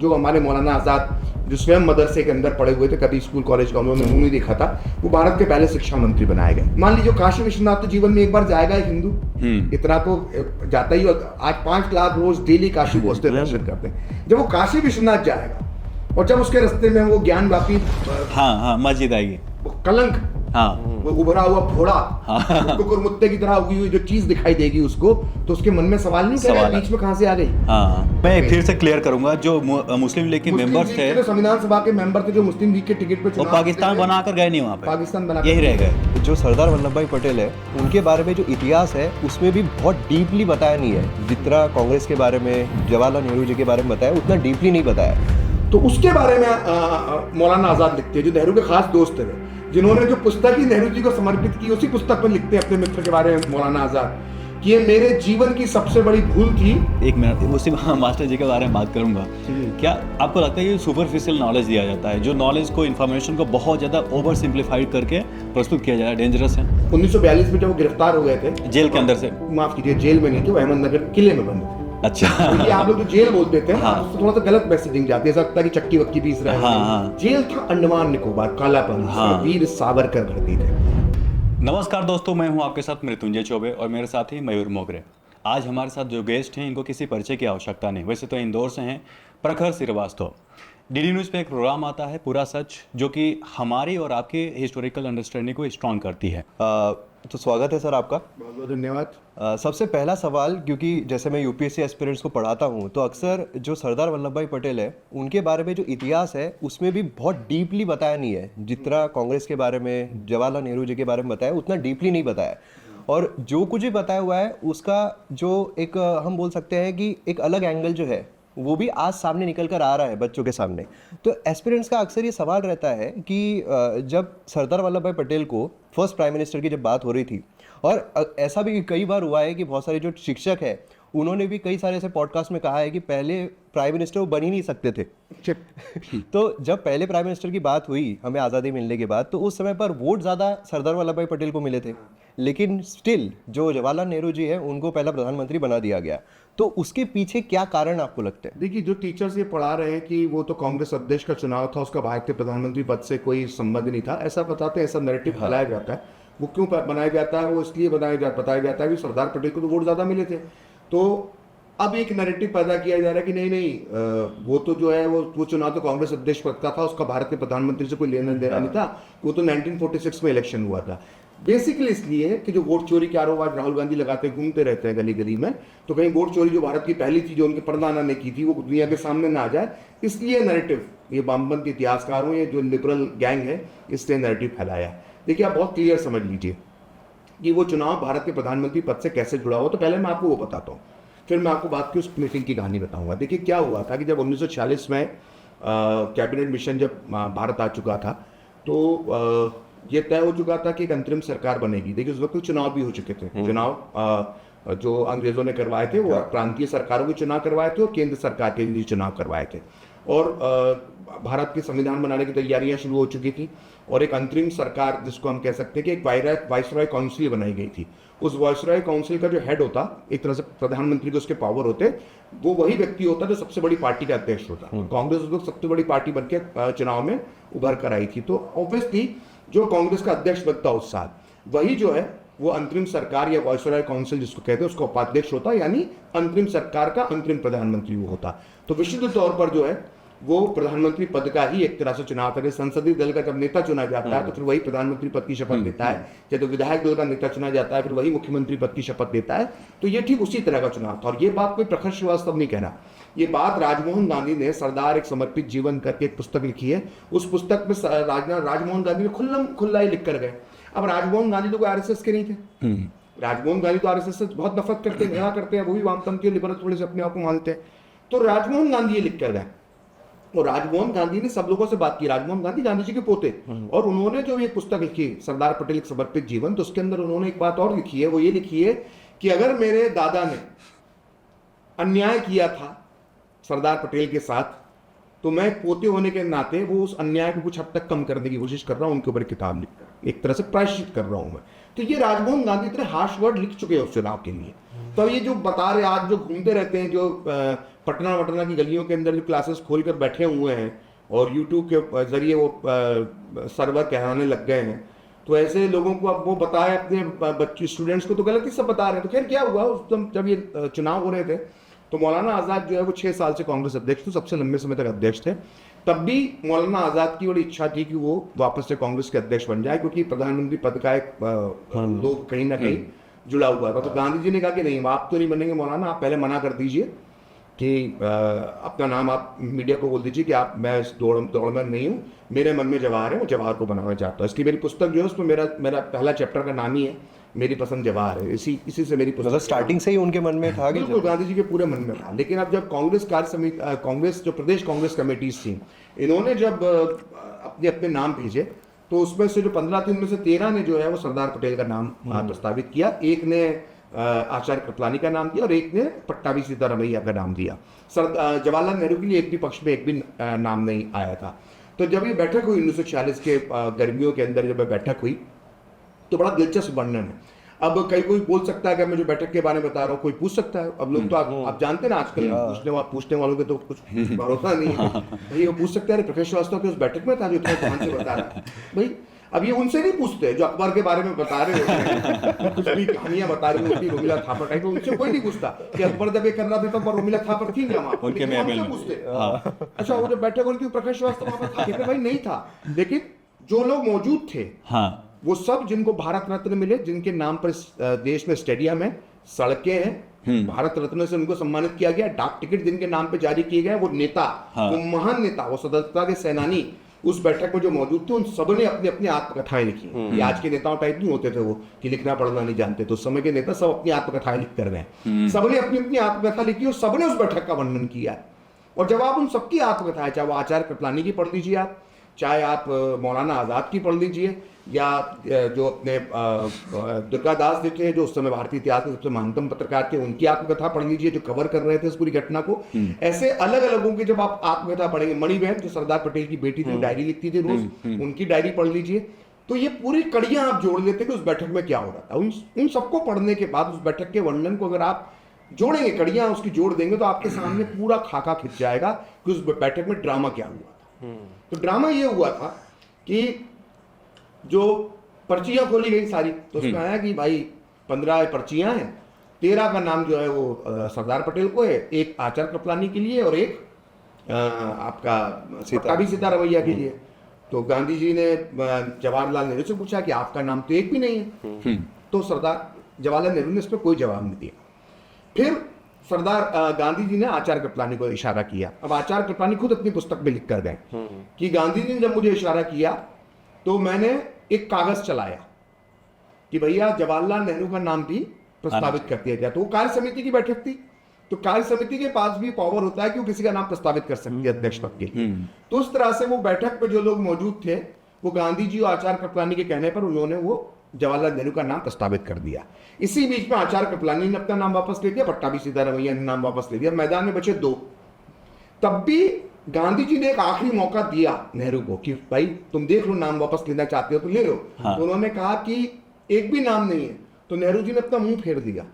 जो हमारे मौलाना आज़ाद जो स्वयं मदरसे के अंदर पढ़े हुए थे, कभी स्कूल कॉलेज का उन्होंने मुंह नहीं देखा था, वो भारत के पहले शिक्षा मंत्री बनाए गए। मान लीजिए काशी विश्वनाथ तो जीवन में एक बार जाएगा एक हिंदू, इतना तो जाता ही। आज 5 लाख रोज डेली काशी पहुंचते दर्शन करते हैं। जब वो काशी विश्वनाथ जाएगा और जब उसके रास्ते में वो ज्ञान वापी मस्जिद आएगी, कलंक, वो उभरा हुआ फोड़ा, उसको कुरमुत्ते की तरह उगी हुई जो चीज दिखाई देगी उसको, तो उसके मन में सवाल नहीं करेगा बीच में कहां से आ गई। मैं फिर से क्लियर करूंगा, जो मुस्लिम लीग के मेंबर्स थे, संविधान सभा के मेंबर थे, जो मुस्लिम लीग के टिकट पे वो पाकिस्तान बनाकर गए नहीं, वहाँ पे पाकिस्तान बना यही रह गए। जो सरदार वल्लभ भाई पटेल है उनके बारे में जो इतिहास है उसमें भी बहुत डीपली बताया नहीं है। जितना कांग्रेस के बारे में, जवाहरलाल नेहरू जी के बारे में बताया, उतना डीपली नहीं बताया। तो उसके बारे में मौलाना आज़ाद लिखते हैं, जो नेहरू के खास दोस्त थे, जिन्होंने जो पुस्तक ही नेहरू जी को समर्पित की, उसी पुस्तक में लिखते हैं अपने मित्र के बारे में मौलाना आज़ाद कि ये मेरे जीवन की सबसे बड़ी भूल थी। एक मिनट, उसी मास्टर जी के बारे में बात करूंगा। क्या आपको लगता है कि सुपरफिशियल नॉलेज दिया जाता है, जो नॉलेज को, इन्फॉर्मेशन को बहुत ज़्यादा ओवर सिंप्लीफाइड करके प्रस्तुत किया जा रहा है, डेंजरस है? 1942 में जब वो गिरफ्तार हो गए थे जेल के अंदर से, माफ कीजिए जेल में नहीं थे, वो अहमदनगर किले में बंद थे। अच्छा, तो ये आप लोग जो जेल बोल देते हैं तो थोड़ा सा गलत मैसेजिंग जाती है, ऐसा लगता है कि चक्की वक्की पीस रहे हैं। जेल था अंडमान निकोबार, कालापन, वीर सावरकर भर्ती थे। नमस्कार दोस्तों, मैं हूं आपके साथ मृत्युंजय चौबे और मेरे साथ ही मयूर मोगरे। आज हमारे साथ जो गेस्ट हैं, इनको किसी परिचय की आवश्यकता नहीं, वैसे तो इंदौर से हैं, प्रखर श्रीवास्तव। डीडी न्यूज़ पे एक प्रोग्राम आता है पूरा सच, जो कि हमारी और आपकी हिस्टोरिकल अंडरस्टैंडिंग को स्ट्रॉन्ग करती है। तो स्वागत है सर आपका। बहुत बहुत धन्यवाद। सबसे पहला सवाल, क्योंकि जैसे मैं यूपीएससी एस्पिरेंट्स को पढ़ाता हूँ, तो अक्सर जो सरदार वल्लभ भाई पटेल है उनके बारे में जो इतिहास है उसमें भी बहुत डीपली बताया नहीं है। जितना कांग्रेस के बारे में, जवाहरलाल नेहरू जी के बारे में बताया, उतना डीपली नहीं बताया। और जो कुछ भी बताया हुआ है उसका जो एक हम बोल सकते हैं कि एक अलग एंगल जो है वो भी आज सामने निकल कर आ रहा है बच्चों के सामने। तो एस्पिरेंट्स का अक्सर ये सवाल रहता है कि जब सरदार वल्लभ भाई पटेल को फर्स्ट प्राइम मिनिस्टर की जब बात हो रही थी, और ऐसा भी कई बार हुआ है कि बहुत सारे जो शिक्षक हैं उन्होंने भी कई सारे ऐसे पॉडकास्ट में कहा है कि पहले प्राइम मिनिस्टर वो बन ही नहीं सकते थे। तो जब पहले प्राइम मिनिस्टर की बात हुई हमें आज़ादी मिलने के बाद, तो उस समय पर वोट ज़्यादा सरदार वल्लभ भाई पटेल को मिले थे, लेकिन स्टिल जो जवाहरलाल नेहरू जी है उनको पहला प्रधानमंत्री बना दिया गया। तो उसके पीछे क्या कारण आपको लगता है? देखिए, जो टीचर्स ये पढ़ा रहे हैं कि वो तो कांग्रेस अध्यक्ष का चुनाव था, उसका भारत के प्रधानमंत्री पद से कोई संबंध नहीं था, ऐसा बताते हैं, ऐसा नैरेटिव फैलाया जाता है। वो क्यों बनाया जाता है? वो इसलिए बताया जाता है कि सरदार पटेल को तो वोट ज़्यादा मिले थे। तो अब एक नैरेटिव पैदा किया जा रहा है कि नहीं, वो तो जो है वो चुनाव तो कांग्रेस अध्यक्ष पद का था, उसका भारत के प्रधानमंत्री से कोई लेना देना नहीं था, वो तो 1946 में इलेक्शन हुआ था। बेसिकली इसलिए कि जो वोट चोरी के आरोप आज राहुल गांधी लगाते घूमते रहते हैं गली गली में, तो कहीं वोट चोरी जो भारत की पहली चीज जो उनके परदादा ने की थी वो दुनिया के सामने ना आ जाए, इसलिए नैरेटिव ये वामपंथी इतिहासकारों, ये जो लिबरल गैंग है, इसने नैरेटिव फैलाया। देखिए, आप बहुत क्लियर समझ लीजिए कि वो चुनाव भारत के प्रधानमंत्री पद से कैसे जुड़ा हुआ। तो पहले मैं आपको वो बताता हूँ, फिर मैं आपको बात की उस मीटिंग की कहानी बताऊंगा। देखिए, क्या हुआ था कि जब 1946 में कैबिनेट मिशन जब भारत आ चुका था, तो ये तय हो चुका था कि एक अंतरिम सरकार बनेगी। देखिए, उस वक्त चुनाव भी हो चुके थे। चुनाव जो अंग्रेजों ने करवाए थे वो प्रांतीय सरकारों के चुनाव करवाए थे और केंद्र सरकार के लिए चुनाव करवाए थे, और भारत के संविधान बनाने की तैयारियां शुरू हो चुकी थी, और एक अंतरिम सरकार जिसको हम कह सकते हैं कि एक वाइसरॉय काउंसिल बनाई गई थी। उस वाइसरॉय काउंसिल का जो हेड होता, एक तरह से प्रधानमंत्री के उसके पावर होते, वो वही व्यक्ति होता जो सबसे बड़ी पार्टी का अध्यक्ष होता। कांग्रेस उस वक्त सबसे बड़ी पार्टी बनकर चुनाव में उभर कर आई थी, तो ऑब्वियसली जो कांग्रेस का अध्यक्ष बनता उस साल, वही जो है वो अंतरिम सरकार या वाइसरॉय काउंसिल जिसको कहते हैं उसका उपाध्यक्ष होता, यानी अंतरिम सरकार का अंतरिम प्रधानमंत्री वो होता। तो विशुद्ध तौर पर जो है वो प्रधानमंत्री पद का ही एक तरह से चुनाव था। संसदीय दल का जब नेता चुना जाता है तो फिर वही प्रधानमंत्री पद की शपथ लेता है, चाहे तो विधायक दल का नेता चुना जाता है फिर वही मुख्यमंत्री पद की शपथ लेता है। तो ये ठीक उसी तरह का चुनाव था, और ये बात कोई प्रखर श्रीवास्तव नहीं कह रहा, ये बात राजमोहन गांधी ने सरदार एक समर्पित जीवन करके एक पुस्तक लिखी है। उस पुस्तक में राजमोहन गांधी ने खुल्ला ही लिख कर गए। अब राजमोहन गांधी तो कोई आरएसएस के नहीं थे, राजमोहन गांधी तो आरएसएस से बहुत नफरत करते हैं, घृणा करते हैं, वो भी वामपंथी लिबरल थोड़े से अपने आप को मानते हैं। तो राजमोहन गांधी ये लिख कर गए, और राजमोहन गांधी ने सब लोगों से बात की। राजमोहन गांधी गांधी जी के पोते, और उन्होंने जो ये पुस्तक लिखी सरदार पटेल एक समर्पित जीवन, तो उसके अंदर उन्होंने एक बात और लिखी है, वो ये लिखी है कि अगर मेरे दादा ने अन्याय किया था सरदार पटेल के साथ, तो मैं पोते होने के नाते वो उस अन्याय को कुछ हद तक कम करने की कोशिश कर रहा हूं, उनके ऊपर किताब लिखकर एक तरह से प्रायश्चित कर रहा हूं मैं। तो ये राजमोहन गांधी इतने हार्श वर्ड लिख चुके हैं उस चुनाव के लिए। तो ये जो बता रहे आज जो घूमते रहते हैं, जो पटना वटना की गलियों के अंदर जो क्लासेस खोल कर बैठे हुए हैं और यूट्यूब के जरिए वो सर्वर कहलाने लग गए हैं, तो ऐसे लोगों को अब वो बताए अपने बच्चे स्टूडेंट्स को तो गलत ही सब बता रहे हैं। तो खैर क्या हुआ उस टाइम जब ये चुनाव हो रहे थे तो मौलाना आज़ाद जो है वो 6 साल से कांग्रेस अध्यक्ष थे, सबसे लंबे समय तक अध्यक्ष थे। तब भी मौलाना आज़ाद की बड़ी इच्छा थी कि वो वापस से कांग्रेस के अध्यक्ष बन जाए, क्योंकि प्रधानमंत्री पद का एक लोग कहीं ना कहीं जुड़ा हुआ था। तो गांधी जी ने कहा कि नहीं, आप तो नहीं बनेंगे मौलाना, आप पहले मना कर दीजिए कि अपना नाम आप मीडिया को बोल दीजिए कि आप मैं इस दौड़ में नहीं हूँ, मेरे मन में जवाहर है, मैं जवाहर को बनाना चाहता हूँ। इसकी मेरी पुस्तक जो है उसमें मेरा पहला चैप्टर का नाम ही है मेरी पसंद जवाहर है। इसी से मेरी पुस्तक मतलब स्टार्टिंग से ही उनके मन में था कि बिल्कुल गांधी जी के पूरे मन में था। लेकिन अब जब कांग्रेस जो प्रदेश कांग्रेस कमेटीज थी, इन्होंने जब अपने अपने नाम भेजे तो उसमें से जो 15 थी उनमें से 13 ने जो है वो सरदार पटेल का नाम प्रस्तावित किया, एक ने आचार्य कृपलानी का नाम दिया और एक ने पट्टाभी सीतारमैया का नाम दिया। जवाहरलाल नेहरू के लिए एक भी पक्ष में एक भी नाम नहीं आया था। तो जब ये बैठक हुई 1946 के गर्मियों के अंदर, जब ये बैठक हुई तो बड़ा दिलचस्प वर्णन है। अब कई कोई बोल सकता है कि मैं जो बैठक के बारे में बता रहा हूँ, कोई पूछ सकता है। अब लोग तो आप जानते हैं ना आजकल पूछने वालों के तो कुछ भरोसा नहीं है। भाई वो पूछ सकते हैं प्रोफेसर श्रीवास्तव के उस बैठक में था जो इतना ध्यान से बता रहा है। भाई अब ये उनसे नहीं पूछते जो अकबर के बारे में बता रहे होते हैं, कुछ भी कहानियां बता रहे होती रोमिला थापर टाइप, उनसे कोई नहीं पूछता कि अकबर जब ये कर रहा था तो रोमिला थापर थी क्या वहाँ, पूछते। अच्छा वो जब बैठक उनकी प्रोफेसर श्रीवास्तव वहाँ पर था? भाई नहीं था। लेकिन जो लोग मौजूद थे वो सब जिनको भारत रत्न मिले, जिनके नाम पर देश में स्टेडियम है, सड़कें हैं, भारत रत्न से उनको सम्मानित किया गया, डाक टिकट जिनके नाम पे जारी किए गए, वो नेता, वो महान नेता, वो स्वतंत्रता के सेनानी उस बैठक में जो मौजूद थे, उन सबने अपनी अपनी आत्मकथाएं लिखी। ये आज के नेताओं टाइप नहीं होते थे वो कि लिखना पढ़ना नहीं जानते, तो उस समय के नेता सब अपनी आत्मकथाएं लिख कर गए। सबने अपनी अपनी आत्मकथा लिखी और सबने उस बैठक का वर्णन किया। और जब आप उन सबकी आत्मकथाएं, चाहे वो आचार्य कृपलानी की पढ़ लीजिए आप, चाहे आप मौलाना आज़ाद की पढ़ लीजिए, या जो अपने दुर्गादास लिखे हैं जो उस समय भारतीय इतिहास के सबसे महानतम पत्रकार थे, उनकी आत्मकथा पढ़ लीजिए जो कवर कर रहे थे इस पूरी घटना को। ऐसे अलग अलगों की जब आप आत्मकथा पढ़ेंगे, मणिबहन जो सरदार पटेल की बेटी थी, डायरी लिखती थी रोज, उनकी डायरी पढ़ लीजिए, तो ये पूरी कड़ियां आप जोड़ लेते कि उस बैठक में क्या हो रहा था। उन सबको पढ़ने के बाद उस बैठक के वर्णन को अगर आप जोड़ेंगे, कड़ियां उसकी जोड़ देंगे, तो आपके सामने पूरा खाका खिंच जाएगा कि उस बैठक में ड्रामा क्या हुआ था। तो ड्रामा ये हुआ था कि जो पर्चियां खोली गई सारी, तो उसमें आया कि भाई 15 पर्चियां हैं, 13 का नाम जो है वो सरदार पटेल को है, एक आचार्य कृपलानी के लिए और एक आपका पट्टाभी सीतारमैया के लिए। तो गांधी जी ने जवाहरलाल नेहरू से पूछा कि आपका नाम तो एक भी नहीं है। तो जवाहरलाल नेहरू ने इस पर कोई जवाब नहीं दिया। फिर सरदार गांधी जी ने आचार्य कृपलानी को इशारा किया। अब आचार्य कृपलानी खुद अपनी पुस्तक में लिख कर गए कि गांधी जी ने जब मुझे इशारा किया तो मैंने एक कागज चलाया कि भैया जवाहरलाल नेहरू का नाम भी प्रस्तावित कर दिया जाए। तो वो कार्य समिति की बैठक थी, तो कार्य समिति के पास भी पावर होता है कि वो किसी का नाम प्रस्तावित कर सकती है अध्यक्ष पद के लिए। तो उस तरह से वो बैठक पे जो लोग मौजूद थे, वो गांधी जी और आचार्य कृपलानी के कहने पर उन्होंने वो जवाहरलाल नेहरू का नाम प्रस्तावित कर दिया। इसी बीच में आचार्य कृपलानी ने अपना नाम वापस ले लिया, पट्टाभी सीतारमैया ने नाम वापस ले लिया, मैदान में बचे 2। तब भी गांधी जी ने एक आखिरी मौका दिया नेहरू को कि भाई तुम देख लो, नाम वापस लेना चाहते हो तो ले लो। तो उन्होंने कहा कि एक भी नाम नहीं है। तो नेहरू जी ने अपना मुंह फेर दिया।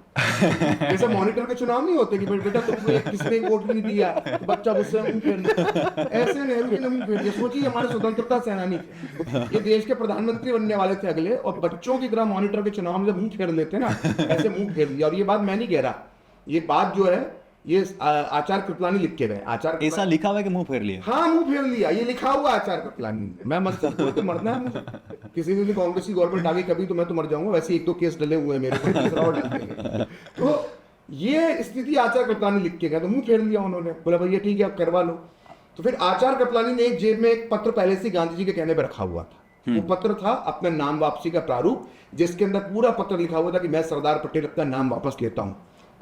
जैसे मॉनिटर के चुनाव नहीं होते कि बेटा तुमको किसने वोट नहीं दिया, तो बच्चा गुस्से में मुंह फेर दिया, ऐसे नेहरू जी ने मुंह फेर दिया। सोचिए हमारे स्वतंत्रता सेनानी थे, ये देश के प्रधानमंत्री बनने वाले थे अगले, और बच्चों की तरह मॉनिटर के चुनाव में मुंह फेर लेते ना, ऐसे मुंह फेर दिया। और ये बात मैं नहीं कह रहा, ये बात जो है ये आचार्य कृपलानी लिख के गए। आचार्य ऐसा लिखा हुआ है कि मुंह फेर लिया? हाँ, मुंह फेर लिया, ये लिखा हुआ आचार्य कृपलानी ने। मैं मत तो मरना है मुझे, किसी ने भी कांग्रेस की गवर्नमेंट आ गई कभी तो मैं तो मर जाऊंगा, वैसे 1-2 केस डले हुए हैं मेरे पे, तीसरा और डल देंगे। तो ये स्थिति आचार्य कृपलानी लिख के गए, तो मुंह फेर लिया उन्होंने, बोला भैया ठीक है आप करवा लो। तो फिर आचार्य कृपलानी ने एक जेब में एक पत्र पहले से गांधी जी के कहने पर रखा हुआ था। वो पत्र था अपने नाम वापसी का प्रारूप, जिसके अंदर पूरा पत्र लिखा हुआ था कि मैं सरदार पटेल अपना नाम वापस लेता हूँ।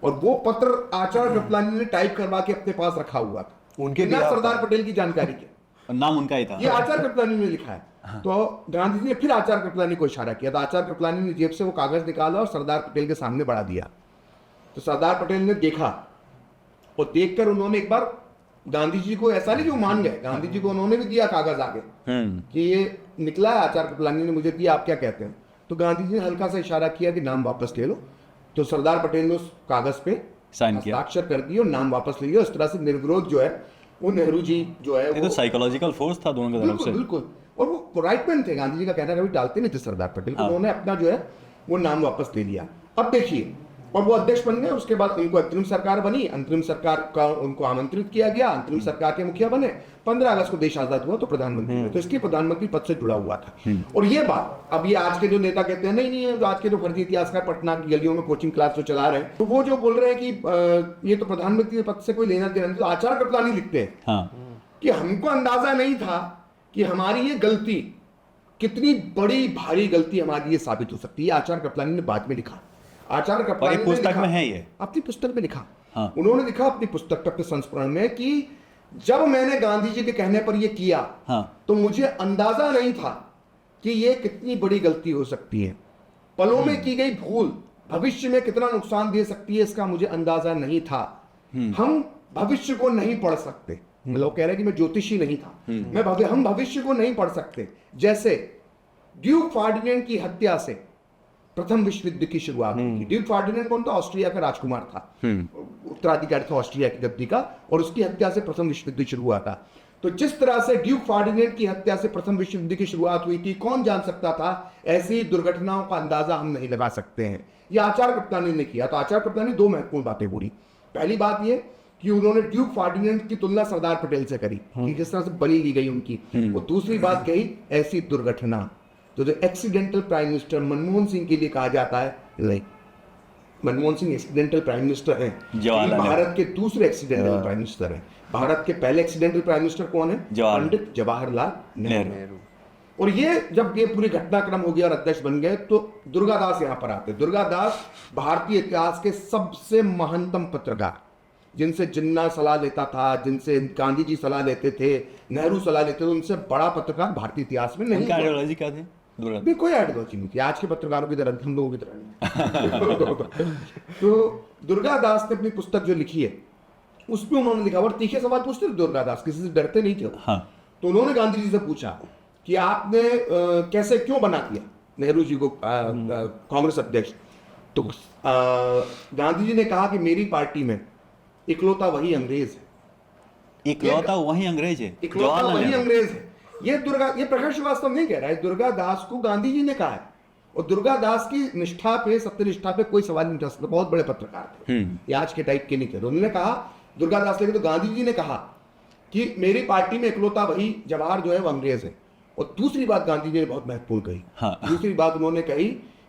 और वो पत्र आचार्य कृपलानी ने टाइप करवा के अपने पास रखा हुआ था, उनके बिना सरदार पटेल की जानकारी के, नाम उनका ही था, ये आचार्य कृपलानी ने लिखा है। तो गांधी जी ने फिर आचार्य कृपलानी को इशारा किया, तो आचार्य कृपलानी ने जेब से वो कागज निकाला और सरदार पटेल के सामने बढ़ा दिया। तो सरदार पटेल ने देखा, और देखकर उन्होंने एक बार गांधी जी को, ऐसा नहीं जो मान गए, गांधी जी को उन्होंने भी दिया कागज आगे कि ये निकला है आचार्य कृपलानी ने मुझे दिया, आप क्या कहते हैं। तो गांधी जी ने हल्का सा इशारा किया कि नाम वापस ले लो। तो सरदार पटेल ने उस कागज पे साइन किया। हस्ताक्षर कर दिए और नाम वापस ले लिया। इस तरह से निर्विरोध जो है वो नेहरू जी जो है ये तो साइकोलॉजिकल फोर्स था दोनों की तरफ बिल्कुल से। बिल्कुल, और वो राइट मैन थे। गांधी जी का कहना कभी टालते नहीं थे सरदार पटेल। उन्होंने अपना जो है वो नाम वापस ले लिया। अब देखिए, और वो अध्यक्ष बन गए। उसके बाद उनको अंतरिम सरकार बनी, अंतरिम सरकार का उनको आमंत्रित किया गया, अंतरिम सरकार के मुखिया बने। 15 अगस्त को देश आजाद हुआ तो प्रधानमंत्री हुए। तो इसके प्रधानमंत्री पद से जुड़ा हुआ था। और ये बात अब ये आज के जो नेता कहते हैं नहीं नहीं, आज के जो फर्जी इतिहासकार पटना की गलियों में कोचिंग क्लास जो चला रहे हैं, तो वो जो बोल रहे हैं कि ये तो प्रधानमंत्री पद से कोई लेना देना नहीं। तो आचार कृपलानी लिखते हैं हाँ, कि हमको अंदाजा नहीं था कि हमारी ये गलती कितनी बड़ी भारी गलती हमारी ये साबित हो सकती है। आचार्य कृपलानी ने बाद में लिखा। आचार्य और कृपलानी ये ने पुस्तक लिखा, में है ये। अपनी पुस्तक में लिखा। हाँ। उन्होंने लिखा अपनी पुस्तक अपने संस्मरण में कि जब मैंने गांधी जी के कहने पर ये किया हाँ, तो मुझे अंदाजा नहीं था कि ये कितनी बड़ी गलती हो सकती है। पलों में की गई भूल भविष्य में कितना नुकसान दे सकती है, इसका मुझे अंदाजा नहीं था। हम भविष्य को नहीं पढ़ सकते। लोग कह रहे हैं कि मैं ज्योतिषी नहीं था। हम भविष्य को नहीं पढ़ सकते। जैसे ड्यूक फार्डिनेंड की हत्या से प्रथम विश्व युद्ध की शुरुआत हुई थी। ड्यूक फार्डिनेंड कौन था? ऑस्ट्रिया का राजकुमार था, उत्तराधिकारी था ऑस्ट्रिया की गद्दी का, और उसकी हत्या से प्रथम विश्व युद्ध शुरू हुआ था। तो जिस तरह से ड्यूक फार्डिनेंड की हत्या से प्रथम विश्व युद्ध की शुरुआत हुई थी, कौन जान सकता था? ऐसी दुर्घटनाओं का अंदाजा हम नहीं लगा सकते हैं। यह आचार्य कृपलानी ने किया। तो आचार्य कृपलानी दो महत्वपूर्ण बातें बोली। पहली बात यह कि उन्होंने ड्यूक फार्डिनेंड की तुलना सरदार पटेल से करी कि जिस तरह से बलि ली गई उनकी। और दूसरी बात कही, ऐसी दुर्घटना तो जो accidental prime minister Manmohan Singh के लिए कहा जाता है, like Manmohan Singh accidental prime minister हैं, जवाहरलाल भारत के दूसरे एक्सीडेंटल प्राइम मिनिस्टर हैं। भारत के पहले एक्सीडेंटल प्राइम मिनिस्टर कौन है? पंडित जवाहरलाल नेहरू। और ये जब ये पूरी घटनाक्रम हो गया और अध्यक्ष बन गए तो दुर्गादास यहाँ पर आते। दुर्गादास भारतीय इतिहास के सबसे महानतम पत्रकार, जिनसे जिन्ना सलाह लेता था, जिनसे गांधी जी सलाह लेते थे, नेहरू सलाह लेते थे, उनसे बड़ा पत्रकार भारतीय इतिहास में नहीं उनका हुआ। आइडियोलॉजी क्या थी? भी कोई आइडियोलॉजी नहीं थी। आज के पत्रकारों की तरह, हम लोगों की तरह नहीं। तो दुर्गादास ने अपनी पुस्तक जो लिखी है उसमें उन्होंने लिखा, और तीखे सवाल पूछते थे दुर्गादास, किसी से डरते नहीं थे। हाँ, तो उन्होंने गांधी जी से पूछा कि आपने कैसे क्यों बना दिया नेहरू जी को कांग्रेस अध्यक्ष? तो गांधी जी ने कहा कि मेरी पार्टी में इकलौता वही अंग्रेज है। इकलौता वही अंग्रेज है, इकलौता जवाहरलाल वही नेहरू। अंग्रेज है। ये प्रकाश श्रीवास्तव नहीं कह रहा है, दुर्गादास को गांधी जी ने कहा है। और दुर्गादास की निष्ठा पे, सत्यनिष्ठा पे कोई सवाल नहीं उठा सकता। बहुत बड़े पत्रकार थे, ये आज के टाइप के नहीं थे। उन्होंने कहा, दुर्गादास लेके तो गांधी जी ने कहा कि मेरी पार्टी में इकलौता वही जवाहर जो है वो अंग्रेज है। और दूसरी बात गांधी जी ने बहुत महत्वपूर्ण कही। हाँ। दूसरी बात उन्होंने कही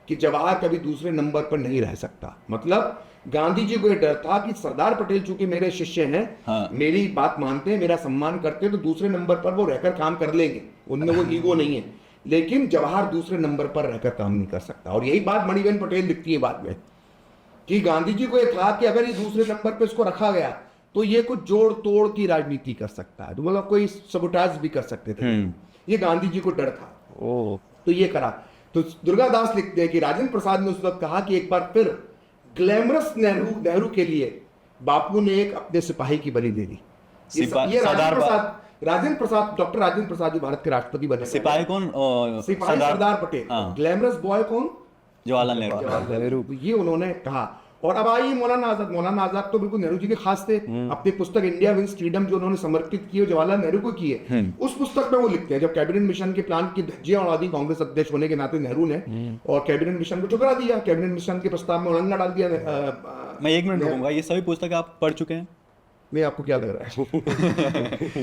कि जवाहर कभी दूसरे नंबर पर नहीं रह सकता। मतलब गांधी जी को यह डर था कि सरदार पटेल चूंकि मेरे शिष्य हैं, हाँ। मेरी बात मानते हैं, मेरा सम्मान करते हैं, तो दूसरे नंबर पर वो रहकर काम कर लेंगे, उनमें वो ईगो नहीं है। लेकिन जवाहर दूसरे नंबर पर रहकर काम नहीं कर सकता। और यही बात मणिबेन पटेल लिखती है बाद में कि गांधी जी को यह था कि अगर ये दूसरे नंबर पर इसको रखा गया तो ये कुछ जोड़ तोड़ की राजनीति कर सकता है, तो मतलब कोई सबोटाज भी कर सकते थे। ये गांधी जी को डर था। तो ये करा। तो दुर्गादास लिखते हैं कि राजेंद्र प्रसाद ने उस वक्त कहा कि एक बार फिर ग्लैमरस नेहरू के लिए बापू ने एक अपने सिपाही की बलि दे दी। ये राजेंद्र प्रसाद, डॉक्टर राजेंद्र प्रसाद जो भारत के राष्ट्रपति बने। सिपाही कौन? सिपाही सरदार पटेल। हाँ। ग्लैमरस बॉय कौन? जवाहरलाल नेहरू। जवाहरलाल नेहरू। ये उन्होंने कहा। और अब आइए मौलाना आजाद। मौलाना आजाद तो बिल्कुल नेहरू जी के खास थे। अपनी पुस्तक इंडिया विंस फ्रीडम जो उन्होंने समर्पित की है जवाहरलाल नेहरू को की है, उस पुस्तक में वो लिखते हैं जब कैबिनेट मिशन के प्लान की धज्जियां उड़ा दी कांग्रेस अध्यक्ष होने के नाते नेहरू ने, और कैबिनेट मिशन को ठुकरा दिया, कैबिनेट मिशन के प्रस्ताव में उल्लंघन डाल दिया। मैं 1 मिनट रुकूंगा, ये सभी पुस्तक आप पढ़ चुके हैं? नहीं, आपको क्या लग रहा है?